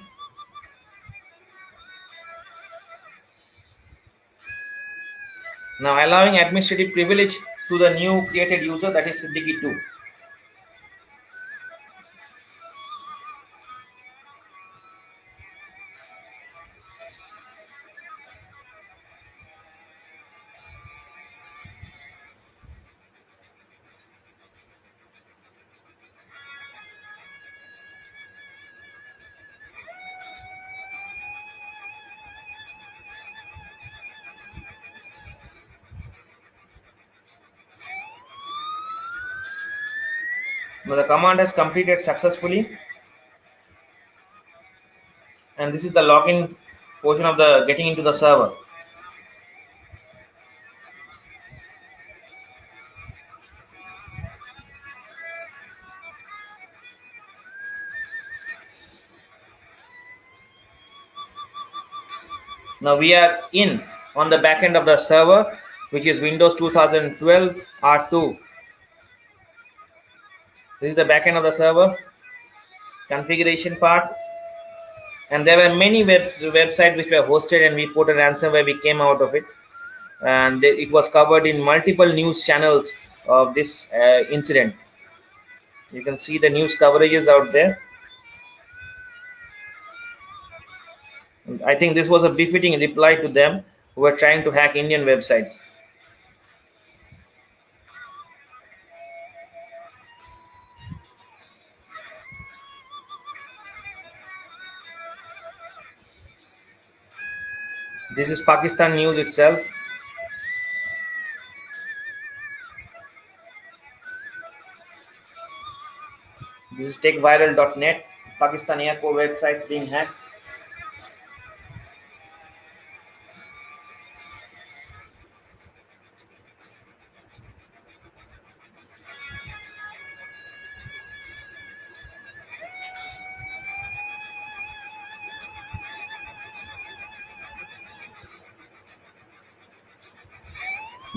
Now allowing administrative privilege to the new created user, that is Siddiqui2. Now the command has completed successfully, and this is the login portion of the getting into the server. Now we are in on the back end of the server, which is Windows 2012 R2. This is the back end of the server configuration part, and there were many websites which were hosted, and we put a ransomware. We came out of it, and it was covered in multiple news channels of this incident. You can see the news coverages out there. I think this was a befitting reply to them who were trying to hack Indian websites. This is Pakistan news itself. This is techviral.net, Pakistan airport website being hacked.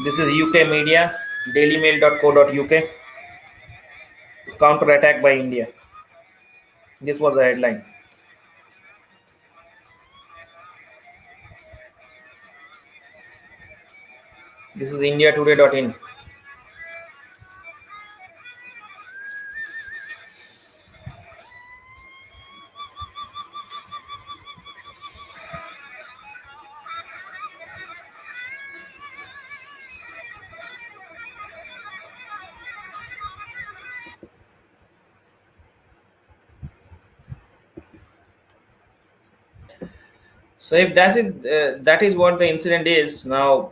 This is UK media, dailymail.co.uk. Counter attack by India. This was the headline. This is indiatoday.in. So if that is what the incident is. Now,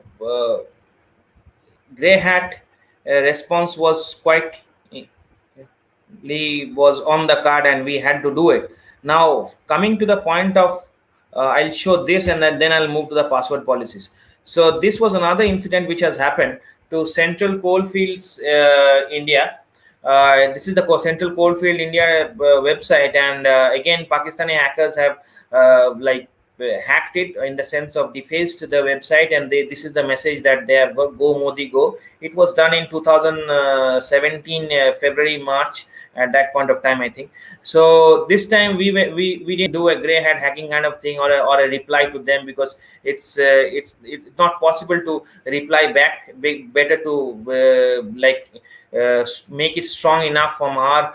Grey Hat response was quite was on the card, and we had to do it. Now, coming to the point of, I'll show this, and then I'll move to the password policies. So this was another incident which has happened to Central Coalfields, India. This is the Central Coalfield India website, and again, Pakistani hackers have hacked it, in the sense of defaced the website, and this is the message that they have got: "Go Modi, go." It was done in 2017 February, March, at that point of time, I think. So this time we didn't do a grey hat hacking kind of thing, or a reply to them, because it's not possible to reply back. Better to make it strong enough from our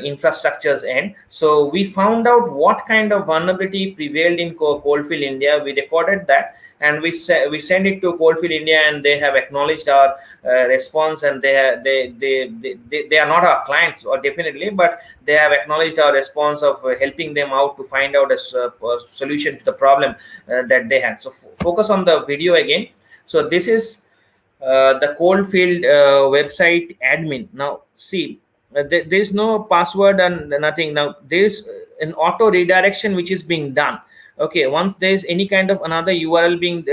infrastructure's end. So we found out what kind of vulnerability prevailed in Coalfield India. We recorded that, and we send it to Coalfield India, and they have acknowledged our response, and they are not our clients, or definitely, but they have acknowledged our response of helping them out to find out a solution to the problem that they had. So focus on the video again. So this is the Coalfield website admin. Now see, there's no password and nothing. Now there's an auto redirection which is being done. Okay, once there's any kind of another URL being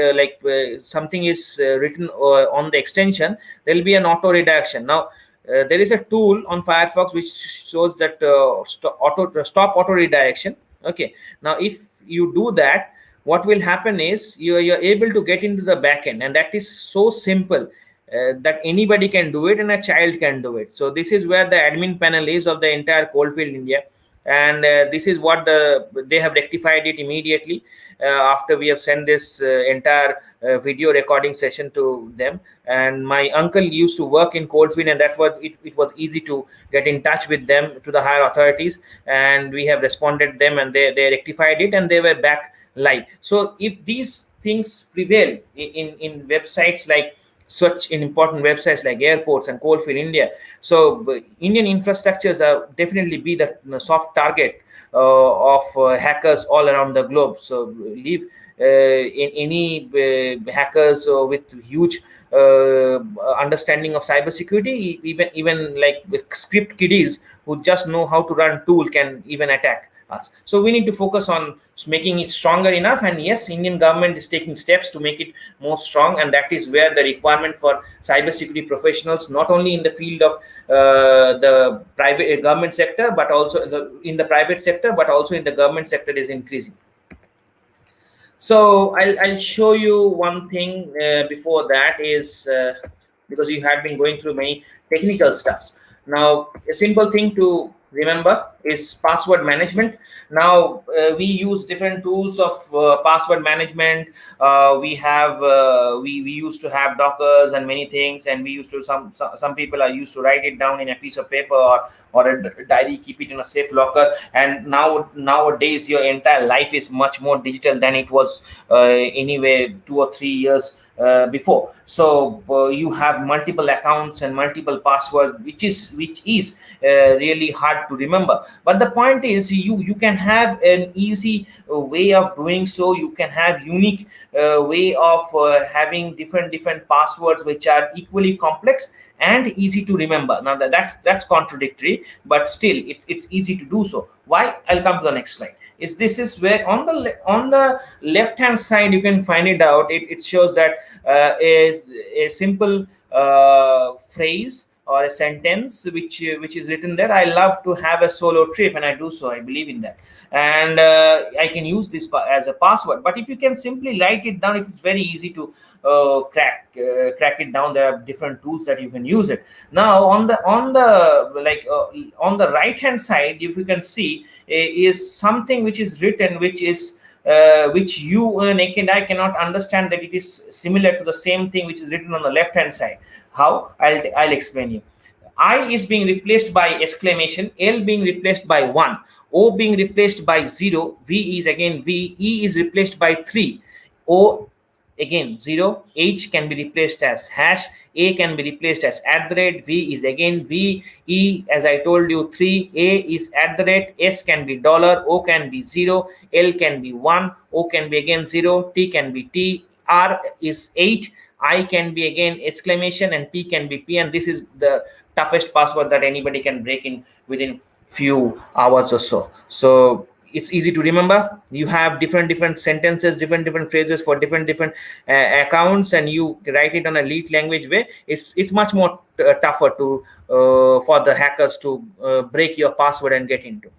something is written on the extension, there'll be an auto redirection. Now there is a tool on Firefox which shows that stop auto redirection. Okay, now if you do that, what will happen is you're able to get into the backend, and that is so simple that anybody can do it, and a child can do it. So this is where the admin panel is of the entire Coalfield India, and this is what they have rectified it immediately after we have sent this entire video recording session to them. And my uncle used to work in Coalfield, and that was it was easy to get in touch with them, to the higher authorities, and we have responded them, and they rectified it, and they were back live. So if these things prevail in websites like such, in important websites like airports and Coalfield India, so Indian infrastructures are definitely be the soft target of hackers all around the globe. So leave in any hackers with huge understanding of cybersecurity, even like script kiddies who just know how to run tool can even attack us. So we need to focus on making it stronger enough, and yes, Indian government is taking steps to make it more strong, and that is where the requirement for cybersecurity professionals, not only in the field of the private government sector, but also in the private sector, but also in the government sector, is increasing. So I'll show you one thing before that is because you had been going through many technical stuffs. Now, a simple thing to remember is password management. Now we use different tools of password management. We used to have Dockers and many things, and we used to some people are used to write it down in a piece of paper or a diary, keep it in a safe locker. And nowadays your entire life is much more digital than it was anyway 2 or 3 years before. So you have multiple accounts and multiple passwords, which is really hard to remember. But the point is, you can have an easy way of doing so. You can have unique way of having different passwords which are equally complex and easy to remember. Now that's contradictory, but still it's easy to do so. Why? I'll come to the next slide. This is where on the left hand side you can find it out. It shows that a simple phrase or a sentence which is written there, I love to have a solo trip, and I do so. I believe in that, and I can use this as a password. But if you can simply write it down, it's very easy to crack it down. There are different tools that you can use it. Now on the on the right hand side, if you can see, is something which is written, which is which you naked eye cannot understand that it is similar to the same thing which is written on the left hand side. How? I'll explain you. I is being replaced by exclamation, L being replaced by 1, O being replaced by 0, V is again V, E is replaced by 3, O again 0, H can be replaced as hash, A can be replaced as @, V is again V, E as I told you 3, A is @, S can be $, O can be 0, L can be 1, O can be again 0, T can be T, R is 8, I can be again exclamation, and P can be P, and this is the toughest password that anybody can break in within few hours or so. So it's easy to remember. You have different sentences, different phrases for different accounts, and you write it on a leet language way. It's much more tougher to for the hackers to break your password and get into.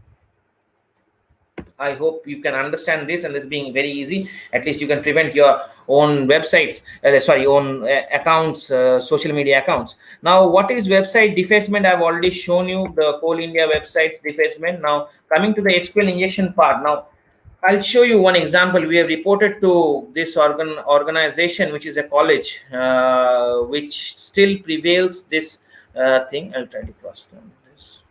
I hope you can understand this, and this being very easy. At least you can prevent your own websites, own accounts, social media accounts. Now, what is website defacement? I've already shown you the Coal India websites defacement. Now, coming to the SQL injection part. Now, I'll show you one example. We have reported to this organization, which is a college, which still prevails this thing. I'll try to cross down this.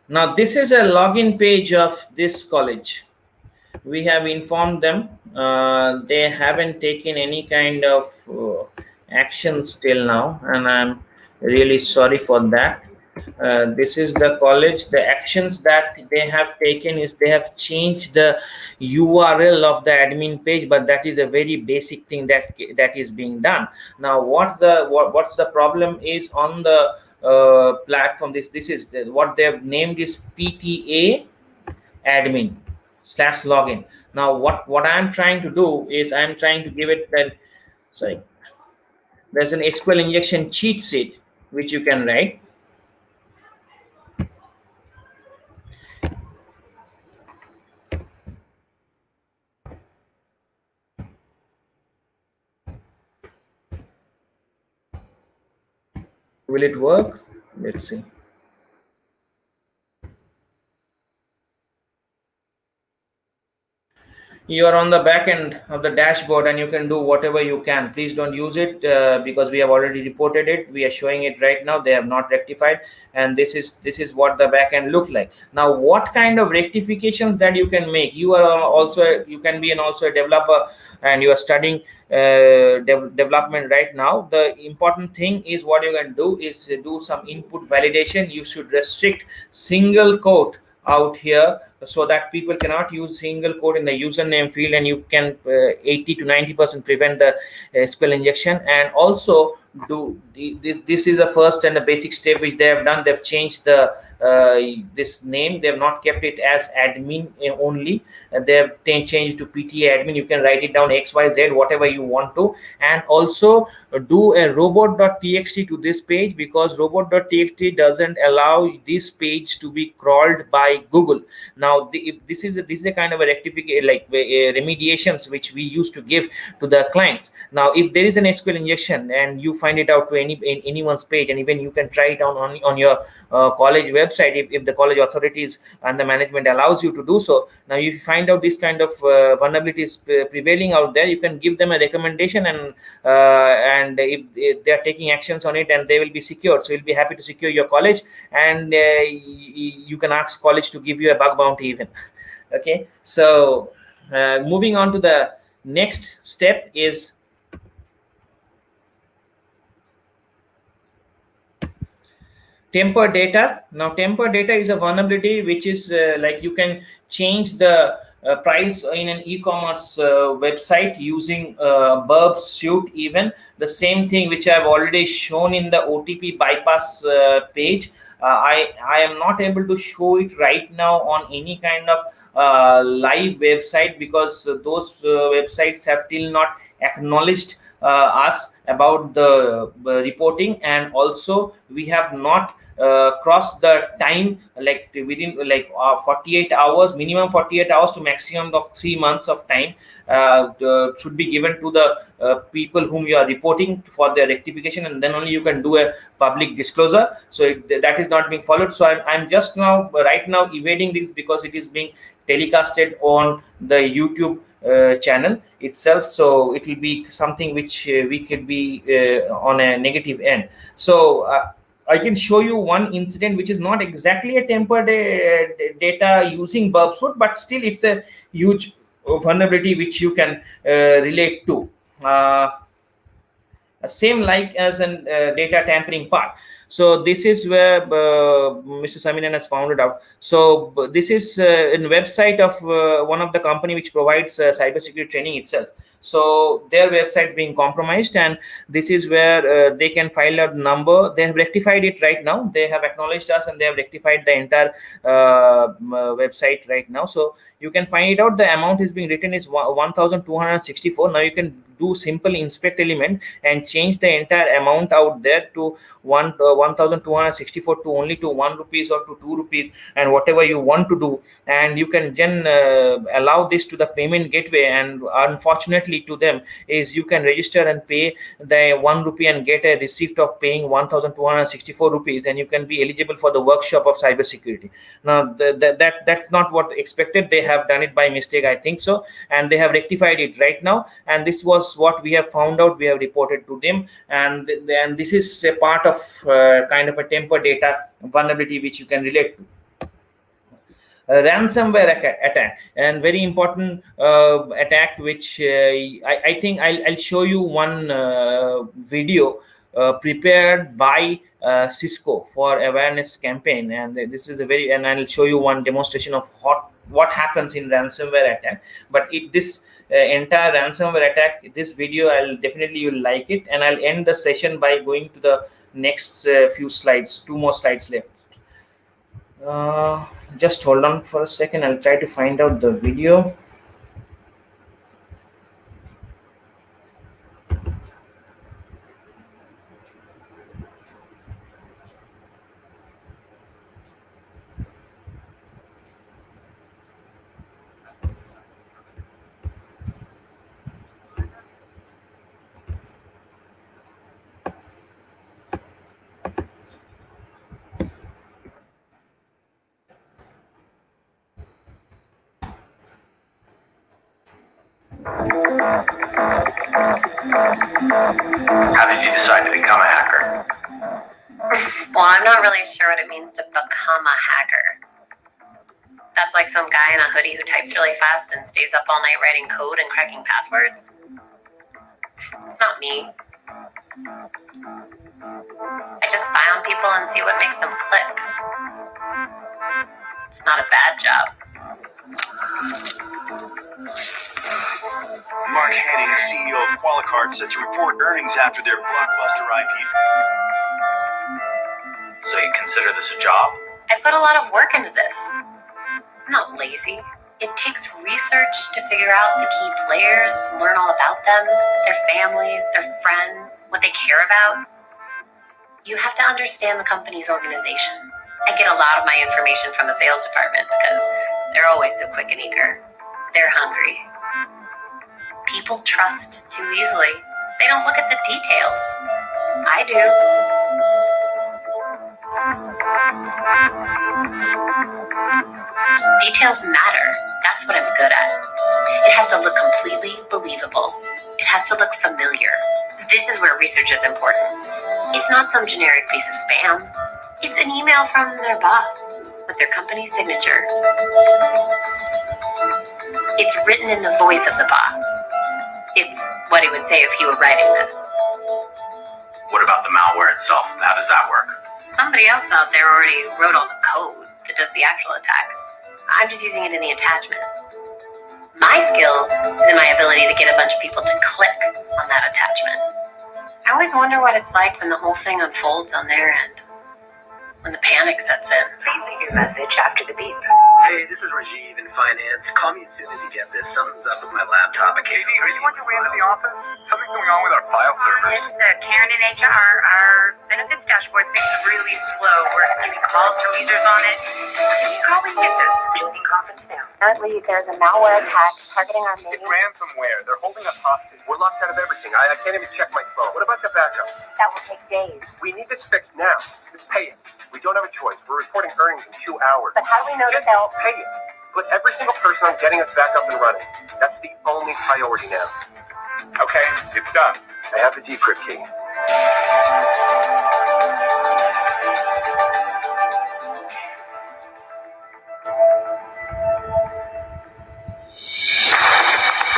Now, this is a login page of this college. We have informed them. They haven't taken any kind of actions till now, and I'm really sorry for that. This is the college. The actions that they have taken is they have changed the URL of the admin page, but that is a very basic thing that is being done. Now, what's the problem is on the platform. This is what they have named is PTA admin /login. Now, what I'm trying to do is I'm trying to give it that. Sorry, there's an SQL injection cheat sheet which you can write. Will it work? Let's see. You are on the back end of the dashboard, and you can do whatever you can. Please don't use it because we have already reported it. We are showing it right now. They have not rectified, and this is what the back end look like. Now, what kind of rectifications that you can make? You are also you can be also a developer, and you are studying development right now. The important thing is what you can do is do some input validation. You should restrict single quote out here so that people cannot use single quote in the username field, and you can 80 to 90% prevent the SQL injection. And also do this is the first and the basic step which they have done. They've changed the this name. They have not kept it as admin only. They have changed to PTA admin. You can write it down XYZ, whatever you want to, and also do a robot.txt to this page, because robot.txt doesn't allow this page to be crawled by Google. Now, this is a kind of a rectification, like remediations which we used to give to the clients. Now, if there is an SQL injection and you find it out to anyone's page, and even you can try it on your college website if the college authorities and the management allows you to do so. Now, if you find out this kind of vulnerabilities prevailing out there, you can give them a recommendation, and if they are taking actions on it, and they will be secured. So you'll be happy to secure your college, and you can ask college to give you a bug bounty even. Okay, so moving on to the next step is temper data. Now, temper data is a vulnerability which is like you can change the price in an e-commerce website using burp suite. Even the same thing which I've already shown in the OTP bypass page. I am not able to show it right now on any kind of live website, because those websites have till not acknowledged us about the reporting, and also we have not crossed the time, like within 48 hours, minimum 48 hours to maximum of 3 months of time should be given to the people whom you are reporting for their rectification, and then only you can do a public disclosure. So that is not being followed. So I'm just now right now evading this, because it is being telecasted on the YouTube channel itself, so it will be something which we could be on a negative end. So I can show you one incident which is not exactly a tempered data using burp suite, but still it's a huge vulnerability which you can relate to. Same like as an data tampering part. So this is where Mr. Saminan has found it out. So this is in website of one of the company which provides cybersecurity training itself. So their website being compromised, and this is where they can file a number. They have rectified it right now. They have acknowledged us, and they have rectified the entire website right now. So you can find it out. The amount is being written is 1,264. Now you can do simple inspect element and change the entire amount out there to 1,264 to only to 1 rupees or to 2 rupees, and whatever you want to do, and you can then allow this to the payment gateway. And unfortunately to them is you can register and pay the 1 rupee and get a receipt of paying 1,264 rupees, and you can be eligible for the workshop of cybersecurity. Now that's not what expected. They have done it by mistake, I think so, and they have rectified it right now. And this was what we have found out. We have reported to them, and this is a part of kind of a temper data vulnerability which you can relate to. Ransomware attack, and very important attack which I think I'll show you one video prepared by Cisco for awareness campaign, and this is a very, and I'll show you one demonstration of what happens in ransomware attack. But this entire ransomware attack, this video, I'll definitely you'll like it, and I'll end the session by going to the next few slides. 2 more slides left. Just hold on for a second. I'll try to find out the video. How did you decide to become a hacker? Well, I'm not really sure what it means to become a hacker. That's like some guy in a hoodie who types really fast and stays up all night writing code and cracking passwords. It's not me. I just spy on people and see what makes them click. It's not a bad job. Mark Henning, CEO of Qualicard, set to report earnings after their blockbuster IPO. So you consider this a job? I put a lot of work into this. I'm not lazy. It takes research to figure out the key players, learn all about them, their families, their friends, what they care about. You have to understand the company's organization. I get a lot of my information from the sales department because they're always so quick and eager. They're hungry. People trust too easily. They don't look at the details. I do. Details matter. That's what I'm good at. It has to look completely believable. It has to look familiar. This is where research is important. It's not some generic piece of spam. It's an email from their boss with their company's signature. It's written in the voice of the boss. It's what he would say if he were writing this. What about the malware itself? How does that work? Somebody else out there already wrote all the code that does the actual attack. I'm just using it in the attachment. My skill is in my ability to get a bunch of people to click on that attachment. I always wonder what it's like when the whole thing unfolds on their end. when the panic sets in. Please leave your message after the beep. Hey, this is Rajiv in finance. Call me as soon as you get this. Something's up with my laptop. Katie, are you on your way into the office? Something's going on with our file servers. It's Karen in HR. Our benefits dashboard thing's really slow. We're getting calls from users on it. Can you call and get this? Joining conference now. Apparently, there's a malware attack targeting our main. It's ransomware. They're holding us hostage. We're locked out of everything. I can't even check my phone. What about the backup? That will take days. We need this fixed now. Just pay it. We don't have a choice. We're reporting earnings in 2 hours. But how do we know that they'll pay it? Put every single person on getting us back up and running. That's the only priority now. Okay, it's done. I have the decrypt key.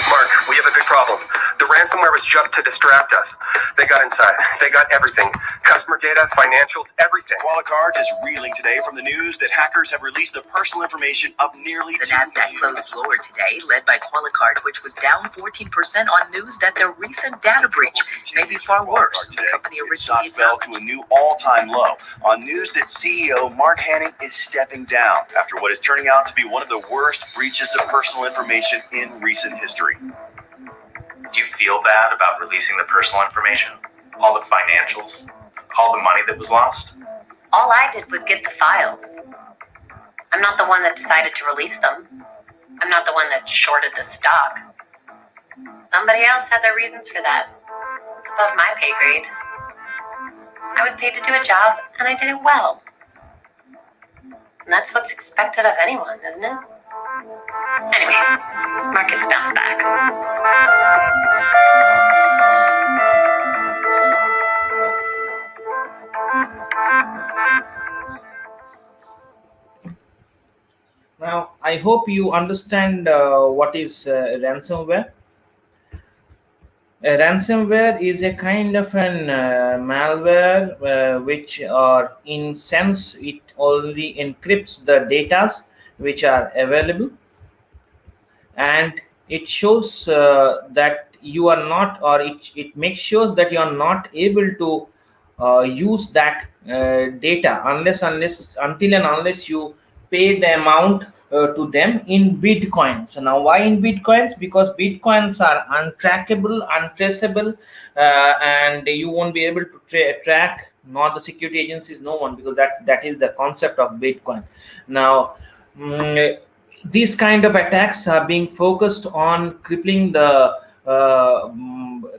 Mark, we have a big problem. The ransomware was just to distract us. They got inside. They got everything. Customer data, financials, everything. Qualicards is reeling today from the news that hackers have released the personal information of nearly The 2 Nasdaq million closed lower today, led by Qualicard, which was down 14% on news that the recent data breach may be far worse than the company Its stock originally fell to a new all-time low on news that CEO Mark Hanning is stepping down after what is turning out to be one of the worst breaches of personal information in recent history. Do you feel bad about releasing the personal information? All the financials? All the money that was lost? All I did was get the files. I'm not the one that decided to release them. I'm not the one that shorted the stock. Somebody else had their reasons for that. It's above my pay grade. I was paid to do a job, and I did it well. And that's what's expected of anyone, isn't it? Anyway, markets bounce back. Now, I hope you understand what is ransomware. Ransomware is a kind of an malware which are in sense it only encrypts the data which are available, and it shows that you are not, or it makes sure that you are not able to use that data unless you pay the amount to them in bitcoins. So now, why in bitcoins? Because bitcoins are untrackable, untraceable, and you won't be able to track, not the security agencies, no one, because that is the concept of bitcoin. Now, these kind of attacks are being focused on crippling the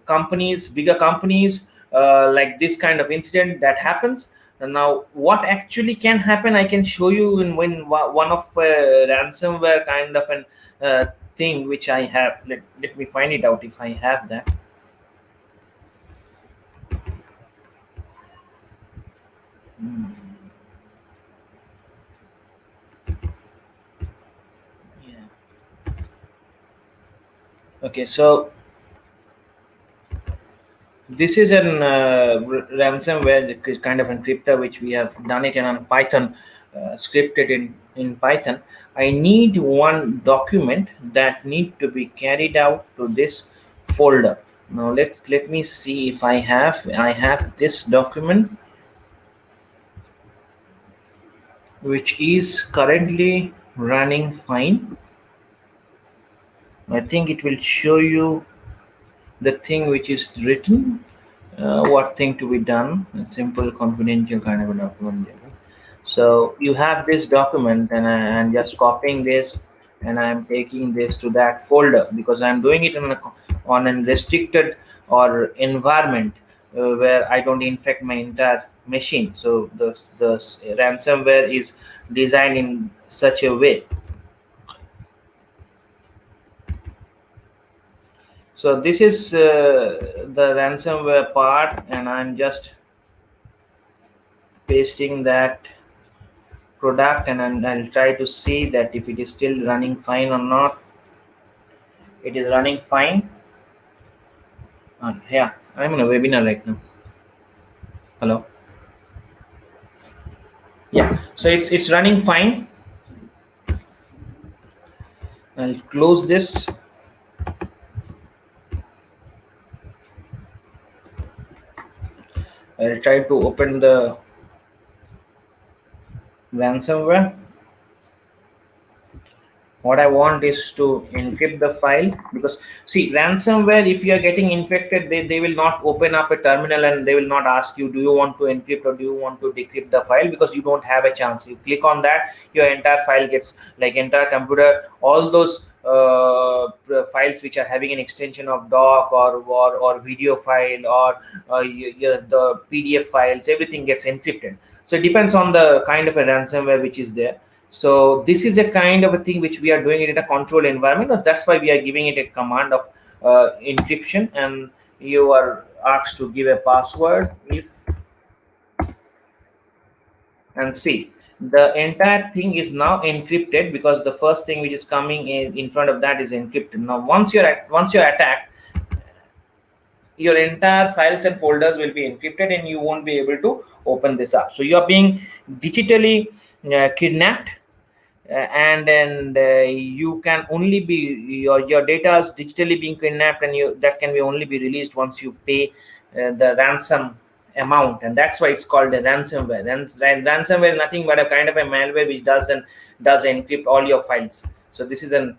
companies, bigger companies, like this kind of incident that happens. And now, what actually can happen, I can show you in one of ransomware kind of an thing which I have. Let me find it out if I have that. Okay, so this is an ransomware kind of encryptor which we have done it in Python, scripted in Python. I need one document that need to be carried out to this folder. Now let me see if I have this document, which is currently running fine. I think it will show you the thing which is written, what thing to be done, a simple confidential kind of a document. So you have this document, and I'm just copying this, and I'm taking this to that folder because I'm doing it on a restricted or environment where I don't infect my entire machine. So the ransomware is designed in such a way. So this is the ransomware part, and I'm just pasting that product, and I'll try to see that if it is still running fine or not. It is running fine. Yeah, I'm in a webinar right now. Hello. Yeah, so it's running fine. I'll close this. I'll try to open the ransomware. What I want is to encrypt the file, because see, ransomware, if you are getting infected, they will not open up a terminal and they will not ask you, do you want to encrypt or do you want to decrypt the file, because you don't have a chance. You click on that, your entire file gets, like entire computer, all those files which are having an extension of doc or video file or the PDF files, everything gets encrypted. So it depends on the kind of a ransomware which is there. So this is a kind of a thing which we are doing it in a controlled environment, and that's why we are giving it a command of encryption, and you are asked to give a password if, and see, the entire thing is now encrypted because the first thing which is coming in front of that is encrypted. Now once you're attacked, your entire files and folders will be encrypted and you won't be able to open this up. So you are being digitally kidnapped, and you can only be, your data is digitally being kidnapped, and that can be only be released once you pay the ransom amount, and that's why it's called a ransomware. Ransomware is nothing but a kind of a malware which does encrypt all your files. So this is an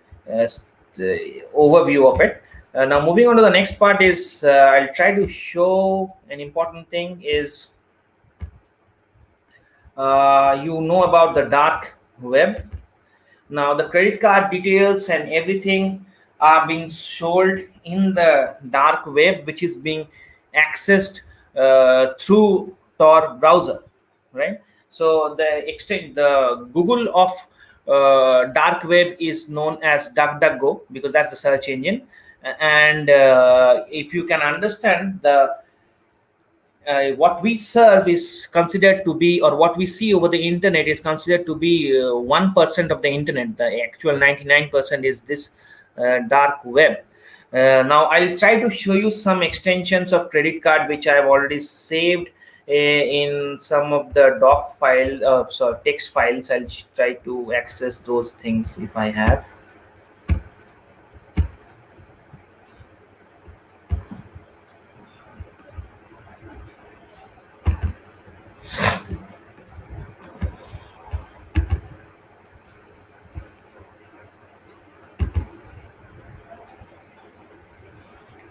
overview of it. Now moving on to the next part is I'll try to show an important thing is you know about the dark web. Now the credit card details and everything are being sold in the dark web, which is being accessed through Tor browser, right? So the Google of dark web is known as DuckDuckGo, because that's the search engine. And if you can understand, the what we serve is considered to be, or what we see over the internet is considered to be 1% of the internet. The actual 99% is this dark web. Now I'll try to show you some extensions of credit card which I have already saved in some of the doc file, text files. I'll try to access those things if I have.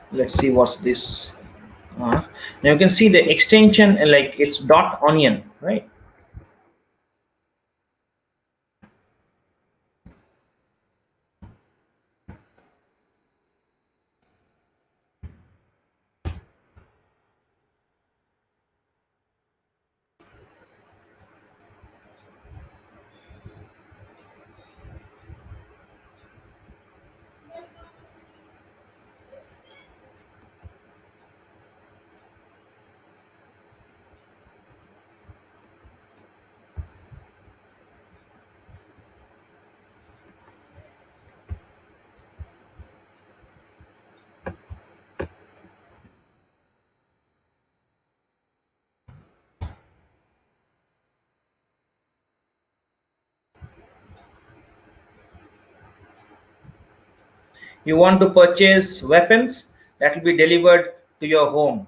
Let's see what's this. Now you can see the extension, like it's .onion, right? You want to purchase weapons that will be delivered to your home,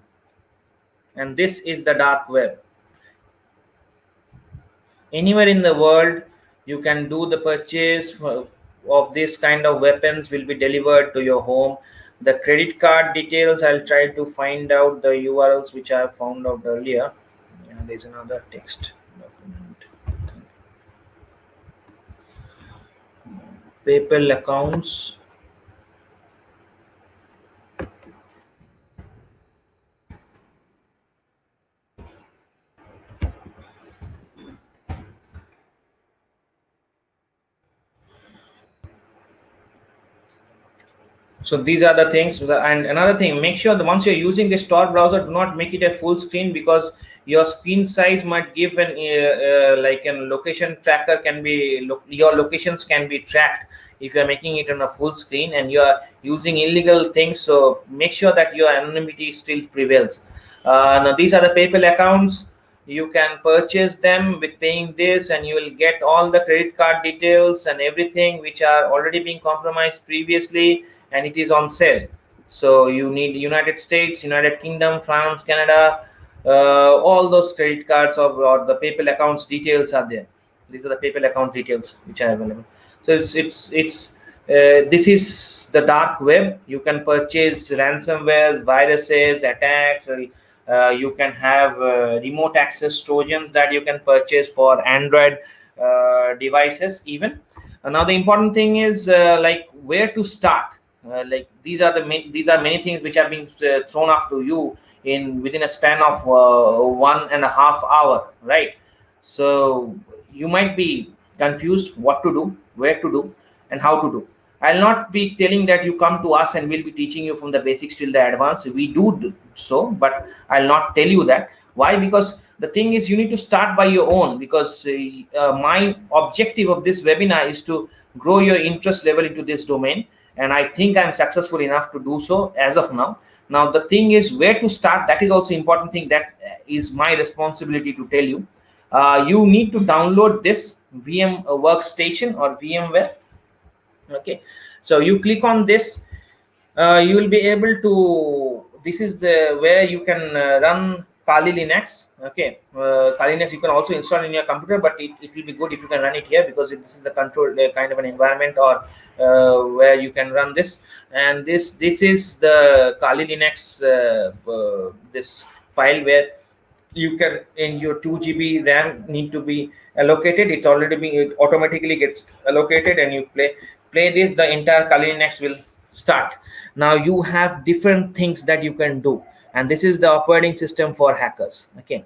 and this is the dark web. Anywhere in the world you can do the purchase of this kind of weapons will be delivered to your home. The credit card details, I'll try to find out the URLs which I found out earlier. There's another text document. PayPal accounts. So these are the things. And another thing, make sure that once you're using this Tor browser, do not make it a full screen, because your screen size might give an like a location tracker can be, your locations can be tracked if you're making it on a full screen and you are using illegal things. So make sure that your anonymity still prevails. Now these are the PayPal accounts. You can purchase them with paying this, and you will get all the credit card details and everything which are already being compromised previously, and it is on sale. So you need United States, United Kingdom, France, Canada, all those credit cards or the PayPal accounts details are there. These are the PayPal account details which are available. So it's this is the dark web. You can purchase ransomwares, viruses, attacks. You can have remote access trojans that you can purchase for Android devices even. Now the important thing is like where to start. Like these are many things which are being thrown up to you in within a span of 1.5 hour, right? So you might be confused what to do, where to do, and how to do. I'll not be telling that you come to us and we'll be teaching you from the basics till the advanced. We do so, but I'll not tell you that. Why? Because the thing is you need to start by your own, because my objective of this webinar is to grow your interest level into this domain, and I think I'm successful enough to do so as of now. Now the thing is where to start. That is also important thing. That is my responsibility to tell you. You need to download this VM workstation or VMware. Okay, so you click on this. You will be able to, this is the where you can run Kali Linux. Okay, Kali Linux you can also install in your computer, but it will be good if you can run it here, because this is the controlled kind of an environment, or where you can run this. And this is the Kali Linux this file where you can, in your 2 GB RAM need to be allocated. It's already being, it automatically gets allocated, and you play this, the entire Kali Linux will start. Now you have different things that you can do, and this is the operating system for hackers. Okay,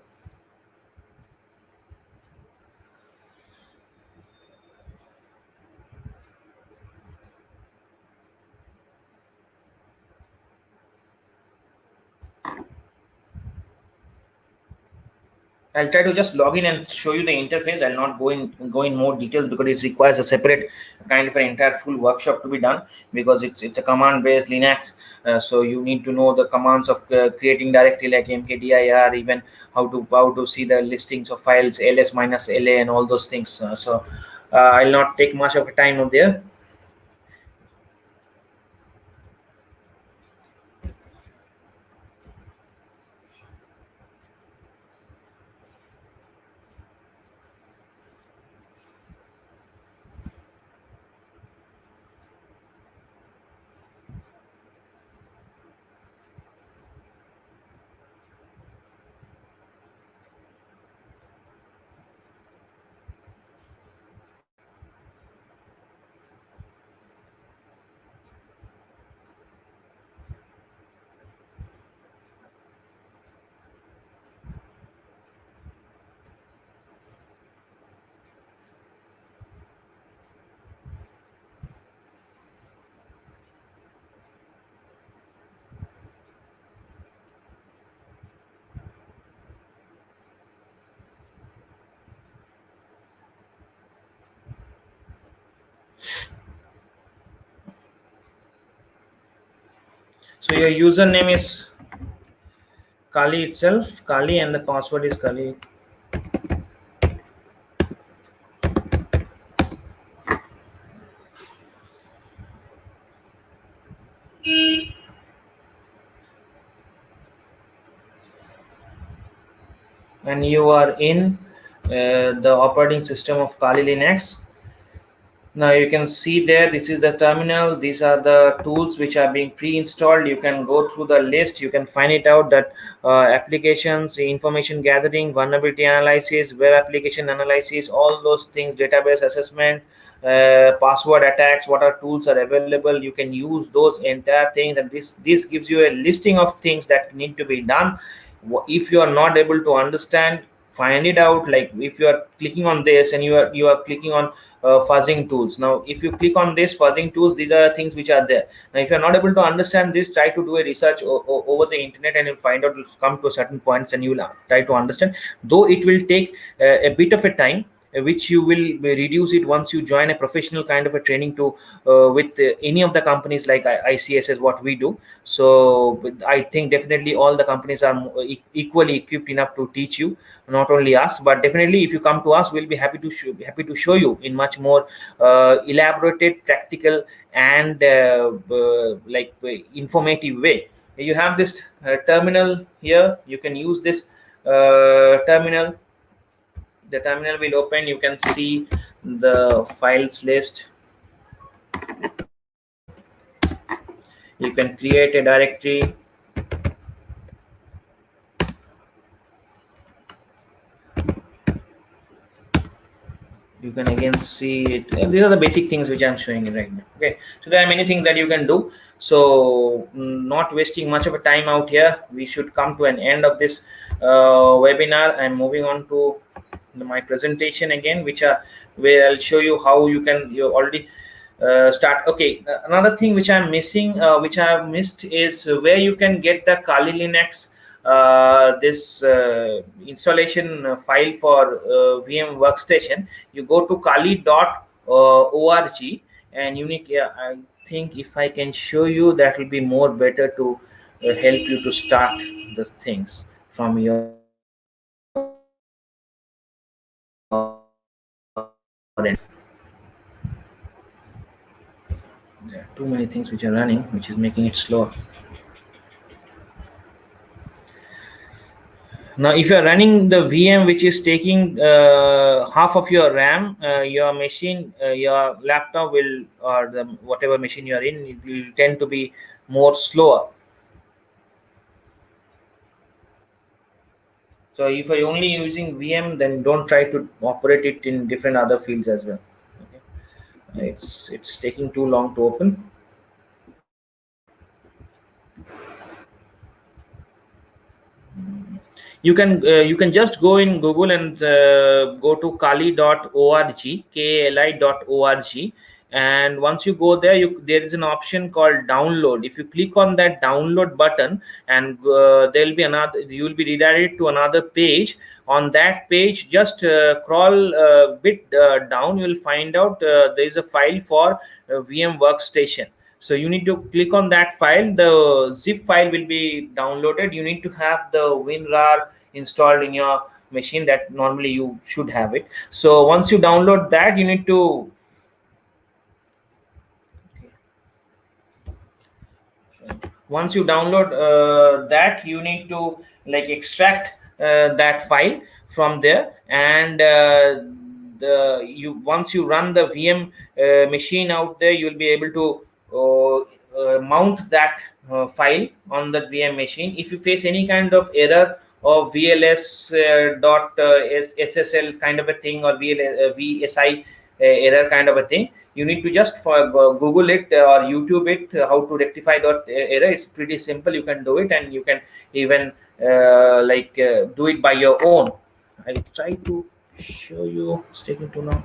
I'll try to just log in and show you the interface. I'll not go in more details, because it requires a separate kind of an entire full workshop to be done, because it's a command based Linux. So you need to know the commands of creating directory like mkdir, even how to see the listings of files, ls minus la, and all those things. So I'll not take much of a time on there. So your username is Kali itself, Kali, and the password is Kali. And you are in the operating system of Kali Linux. Now you can see there, this is the terminal. These are the tools which are being pre-installed. You can go through the list. You can find it out that applications, information gathering, vulnerability analysis, web application analysis, all those things, database assessment, password attacks, what are tools are available. You can use those entire things, and this gives you a listing of things that need to be done. If you are not able to understand, find it out. Like if you are clicking on this and you are clicking on fuzzing tools. Now if you click on this fuzzing tools, these are things which are there. Now if you're not able to understand this, try to do a research over the internet, and you'll find out, you'll come to a certain points and you will try to understand, though it will take a bit of a time, which you will reduce it once you join a professional kind of a training to with any of the companies like ICSS, what we do. So I think definitely all the companies are equally equipped enough to teach you, not only us, but definitely if you come to us, we'll be happy to show you in much more elaborated, practical, and informative way. You have this terminal here. You can use this terminal. The terminal will open. You can see the files list. You can create a directory. You can again see it. These are the basic things which I'm showing you right now. Okay, so there are many things that you can do. So not wasting much of a time out here, we should come to an end of this webinar. I'm moving on to my presentation again, where I'll show you how you already start. Okay, another thing which I'm missing, which I have missed, is where you can get the Kali Linux this installation file for VM workstation. You go to kali.org and I think if I can show you, that will be more better to help you to start the things from your end. There are too many things which are running, which is making it slow. Now, if you are running the VM which is taking half of your RAM, your machine, your laptop will, or whatever machine you are in, it will tend to be more slower. So if you're only using VM, then don't try to operate it in different other fields as well. Okay. It's taking too long to open. You can just go in Google and go to kali.org, kali.org, and once you go there, there is an option called download. If you click on that download button, and there'll be you will be redirected to another page. On that page, just crawl a bit down, you will find out there is a file for VM workstation. So you need to click on that file. The zip file will be downloaded. You need to have the WinRAR installed in your machine. That normally you should have it. So once you download that, you need to once you download that, you need to extract that file from there, and once you run the VM machine out there, you will be able to mount that file on the VM machine. If you face any kind of error or VLS SSL kind of a thing, or VSI error kind of a thing, you need to just Google it or YouTube it, how to rectify that error. It's pretty simple. You can do it, and you can even do it by your own. I'll try to show you. It's taking too long.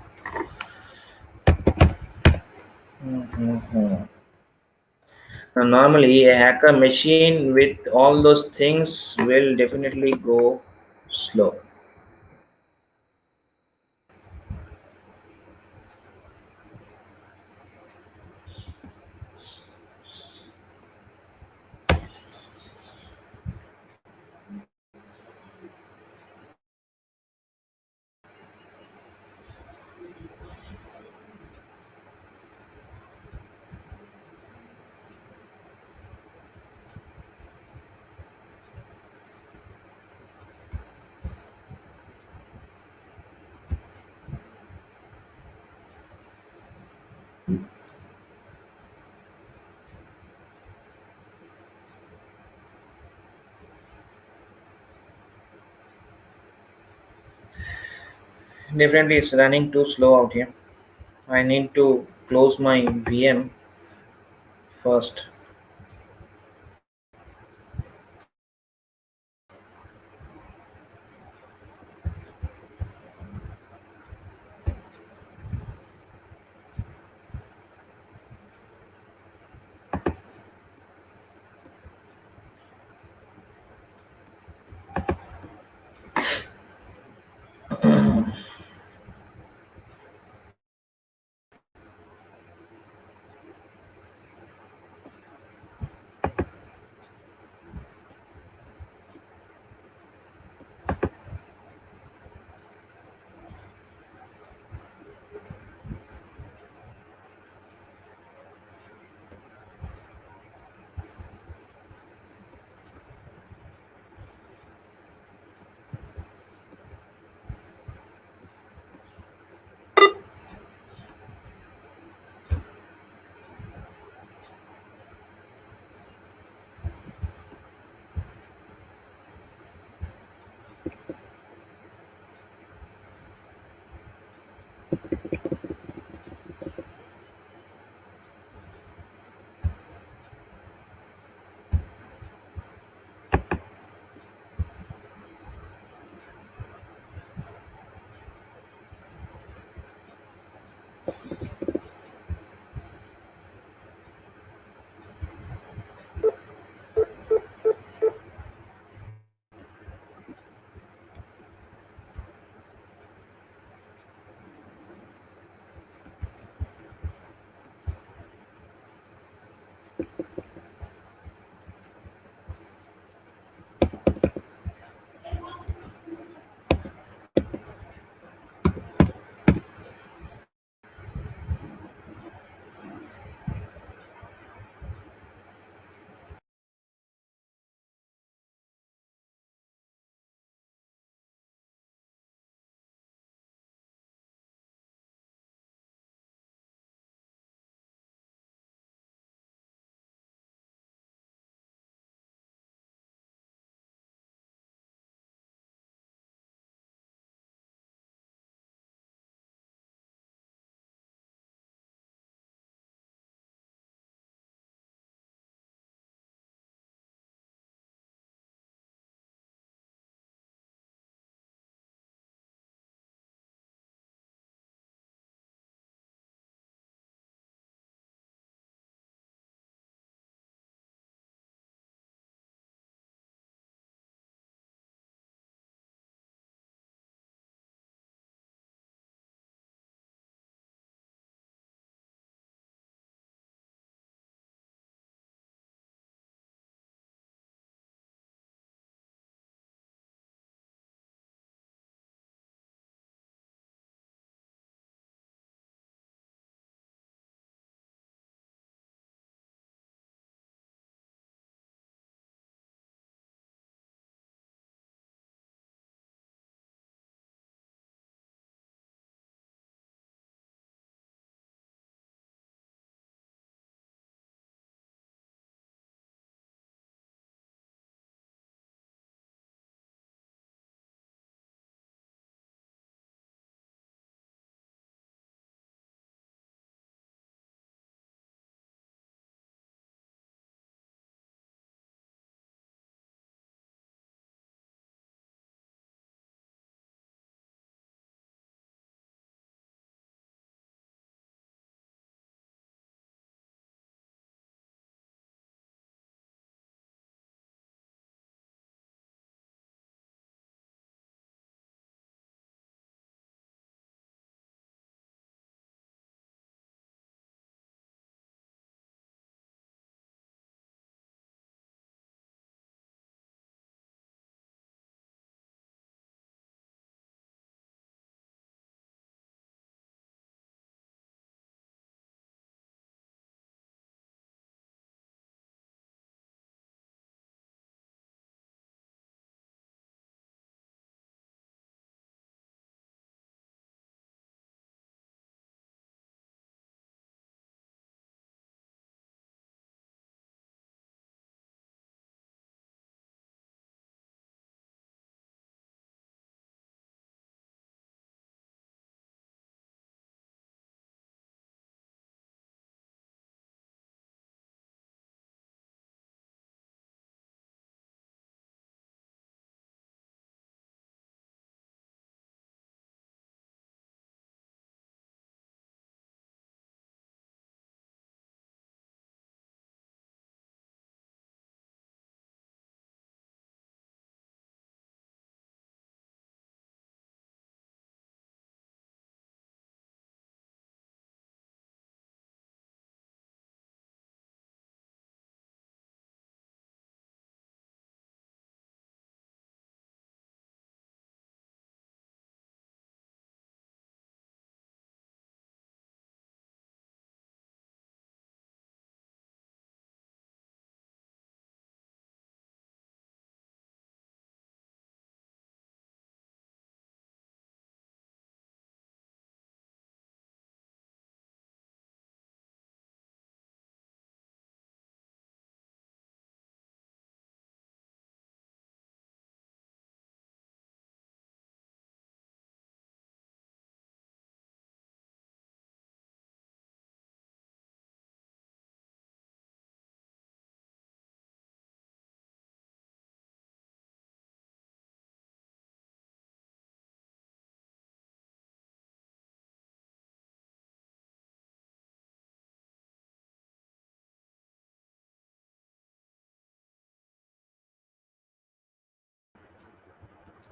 Now, normally a hacker machine with all those things will definitely go slow. Definitely it's running too slow out here. I need to close my VM first.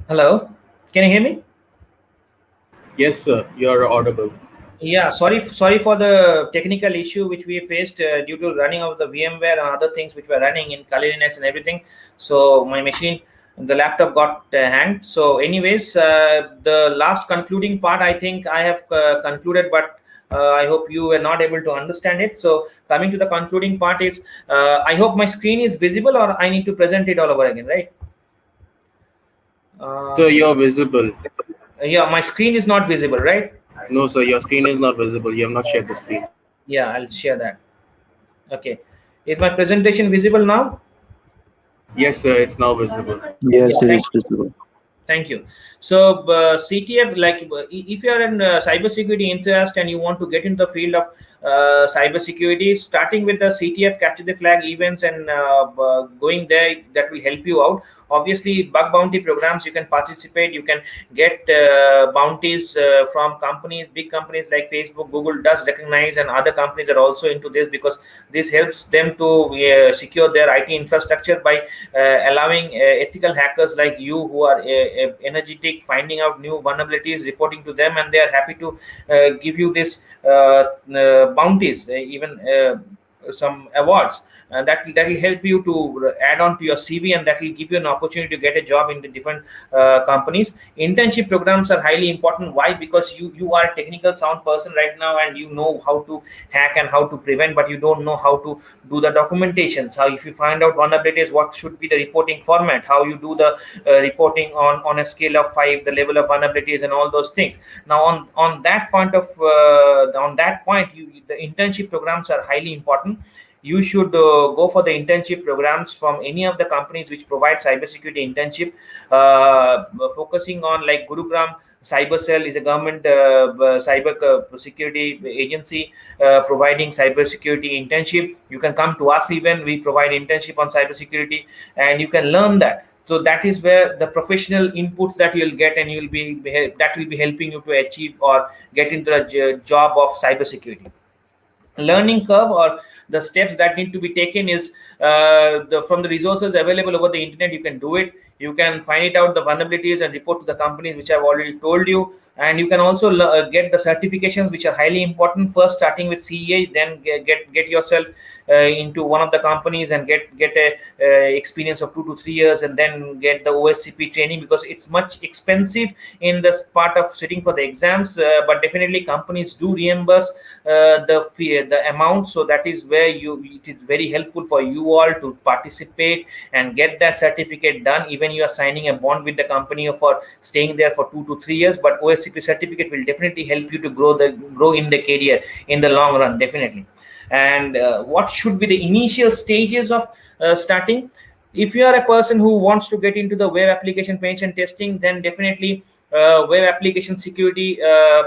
Hello, can you hear me? Yes, sir, you're audible. Yeah, sorry for the technical issue which we faced due to running of the VMware and other things which were running in Kali Linux and everything. So my machine, the laptop got hanged. So, anyways, the last concluding part, I think I have concluded, but I hope you were not able to understand it. So, coming to the concluding part is, I hope my screen is visible, or I need to present it all over again, right? So you're visible. Yeah, my screen is not visible, right? No, sir, your screen is not visible. You have not shared the screen. Yeah, I'll share that. Okay, is my presentation visible now? Yes, sir, it's now visible. Yeah, Yes, it thank is visible. Thank you. So, CTF, like if you are an cybersecurity enthusiast and you want to get into the field of cybersecurity, starting with the CTF capture the flag events and going there, that will help you out. Obviously, bug bounty programs, you can participate. You can get bounties from companies, big companies like Facebook, Google does recognize, and other companies are also into this, because this helps them to secure their IT infrastructure by allowing ethical hackers like you, who are energetic, finding out new vulnerabilities, reporting to them, and they are happy to give you this bounties, even some awards. That will help you to add on to your CV, and that will give you an opportunity to get a job in the different companies. Internship programs are highly important. Why? Because you are a technical sound person right now, and you know how to hack and how to prevent, but you don't know how to do the documentations. How, if you find out vulnerabilities, what should be the reporting format, how you do the reporting on a scale of 5, the level of vulnerabilities and all those things. Now, on that point of on that point, the internship programs are highly important. You should go for the internship programs from any of the companies which provide cybersecurity internship, focusing on, like, Gurugram Cyber Cell is a government cyber security agency providing cybersecurity internship. You can come to us, even we provide internship on cybersecurity, and you can learn that. So that is where the professional inputs that you'll get, and you'll be that will be helping you to achieve or get into the job of cybersecurity. Learning curve, or the steps that need to be taken, is from the resources available over the internet. You can do it. You can find it out, the vulnerabilities, and report to the companies, which I've already told you. And you can also get the certifications, which are highly important. First, starting with CA, then get yourself into one of the companies and get a experience of 2 to 3 years, and then get the OSCP training, because it's much expensive in the part of sitting for the exams, but definitely companies do reimburse the amount. So that is where it is very helpful for you all to participate and get that certificate done. Even you are signing a bond with the company for staying there for 2 to 3 years, but OSCP certificate will definitely help you to grow in the career in the long run, definitely. And what should be the initial stages of starting? If you are a person who wants to get into the web application penetration testing, then definitely web application security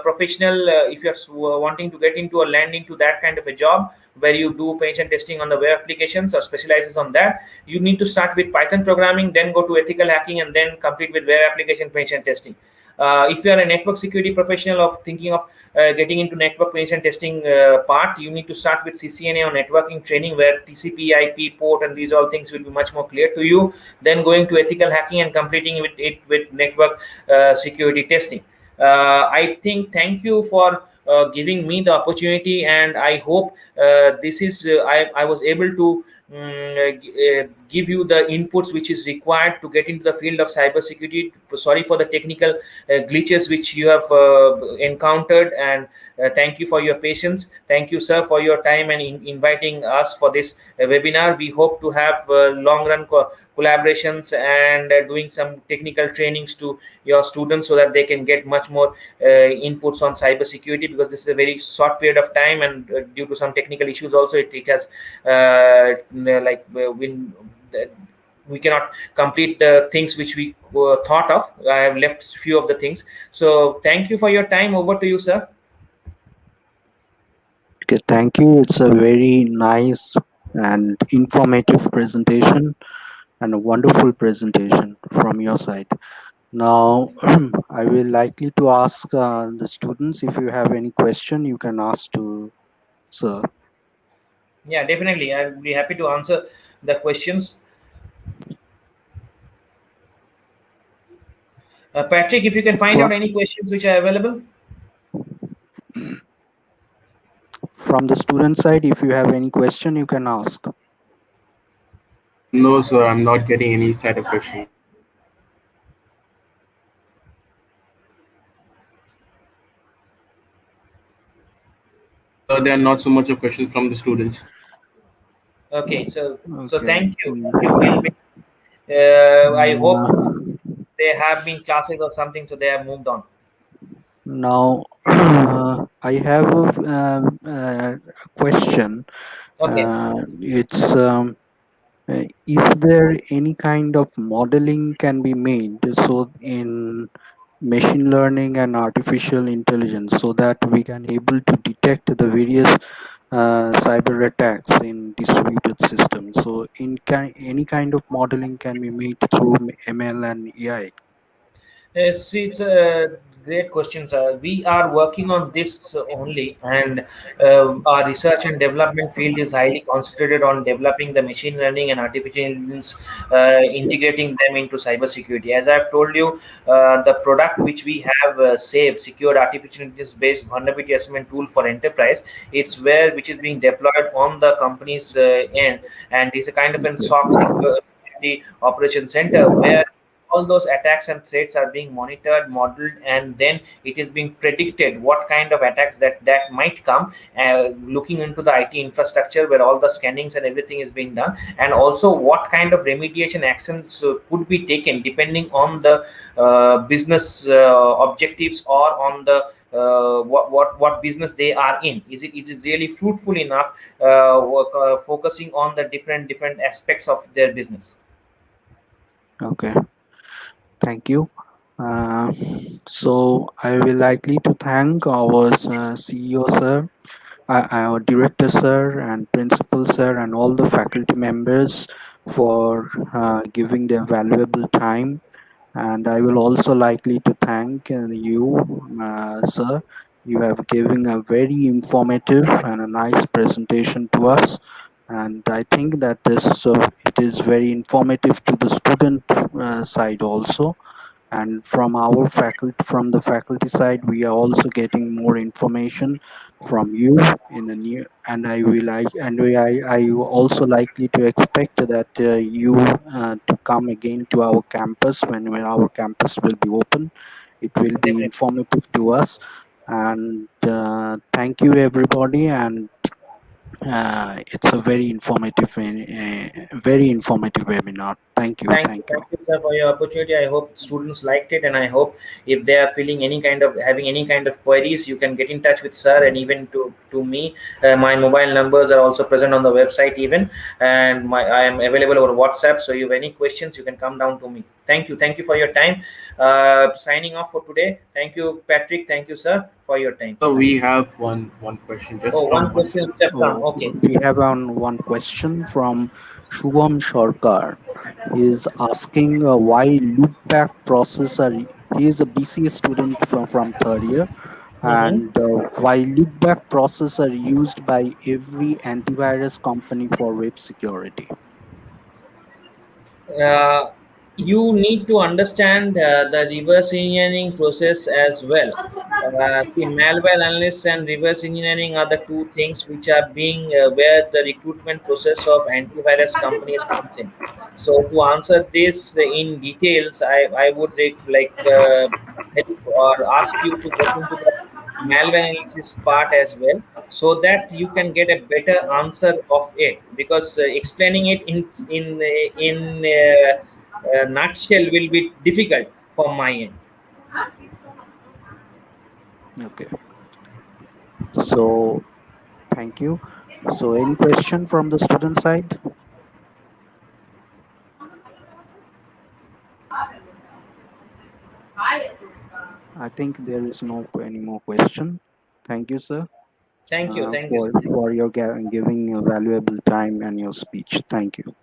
professional, if you're wanting to get into or land into that kind of a job where you do penetration testing on the web applications or specializes on that, you need to start with Python programming, then go to ethical hacking, and then complete with web application penetration testing. If you are a network security professional of thinking of getting into network penetration testing part, you need to start with CCNA or networking training, where TCP, IP, port, and these all things will be much more clear to you. Then going to ethical hacking and completing with network security testing. I think, thank you for giving me the opportunity, and I hope this is I was able to give you the inputs which is required to get into the field of cybersecurity. Sorry for the technical glitches which you have encountered, and thank you for your patience. Thank you, sir, for your time and inviting us for this webinar. We hope to have long run collaborations and doing some technical trainings to your students, so that they can get much more inputs on cybersecurity, because this is a very short period of time, and due to some technical issues also, it has we cannot complete the things which we thought of. I have left few of the things. So thank you for your time. Over to you, sir. Okay, thank you. It's a very nice and informative presentation, and a wonderful presentation from your side. Now, I will likely to ask the students, if you have any question, you can ask to sir. Yeah, definitely. I'll be happy to answer the questions. Patrick, if you can find out From any questions which are available. from the student side, if you have any question, you can ask. No, sir, I'm not getting any set of questions. So there are not so much of questions from the students. Okay, so Okay. thank you, thank you. I hope they have been classes or something, so they have moved on. Now, I have a question. Okay. It's is there any kind of modeling can be made so in machine learning and artificial intelligence so that we can able to detect the various cyber attacks in distributed systems? So, any kind of modeling can be made through ML and AI. Yes, it's a great question, sir. We are working on this only, and our research and development field is highly concentrated on developing the machine learning and artificial intelligence, integrating them into cybersecurity. As I've told you, the product which we have saved, secured artificial intelligence based vulnerability assessment tool for enterprise, it's where which is being deployed on the company's end, and it's a kind of an SOC security operation center where all those attacks and threats are being monitored, modeled, and then it is being predicted what kind of attacks that might come, looking into the IT infrastructure where all the scannings and everything is being done, and also what kind of remediation actions could be taken depending on the business objectives or on the what business they are in. Is it really fruitful enough, focusing on the different aspects of their business? Okay, thank you. Uh, so I will likely to thank our CEO sir, our director sir, and principal sir, and all the faculty members for giving their valuable time. And I will also likely to thank you, sir. You have given a very informative and a nice presentation to us, and I think that this it is very informative to the student side also. And from the faculty side, we are also getting more information from you in the new. And I also likely to expect that you to come again to our campus when our campus will be open. It will be Definitely. informative to us. And thank you everybody. And it's a very informative webinar. Thank you, thank you. Thank you, sir, for your opportunity. I hope students liked it, and I hope if they are feeling any kind of having any kind of queries, you can get in touch with sir and even to me. My mobile numbers are also present on the website, even, and I am available over WhatsApp. So, if you have any questions, you can come down to me. Thank you for your time. Signing off for today. Thank you, Patrick. Thank you, sir, for your time. So we have one question just Oh, one from one question student. which have come. So Okay. we have one question from Shubham Sharkar. He is asking why loopback process are. He is a BCA student from third year, Mm-hmm. and why loopback process are used by every antivirus company for web security. uh, you need to understand the reverse engineering process as well. See, malware analysis and reverse engineering are the two things which are being where the recruitment process of antivirus companies comes in. So to answer this in details, I would help or ask you to get into the malware analysis part as well, so that you can get a better answer of it, because explaining it in nutshell will be difficult from my end. Okay. So thank you. So any question from the student side? I think there is no any more question. Thank you, sir, Thank you, for sir. your giving your valuable time and your speech. Thank you.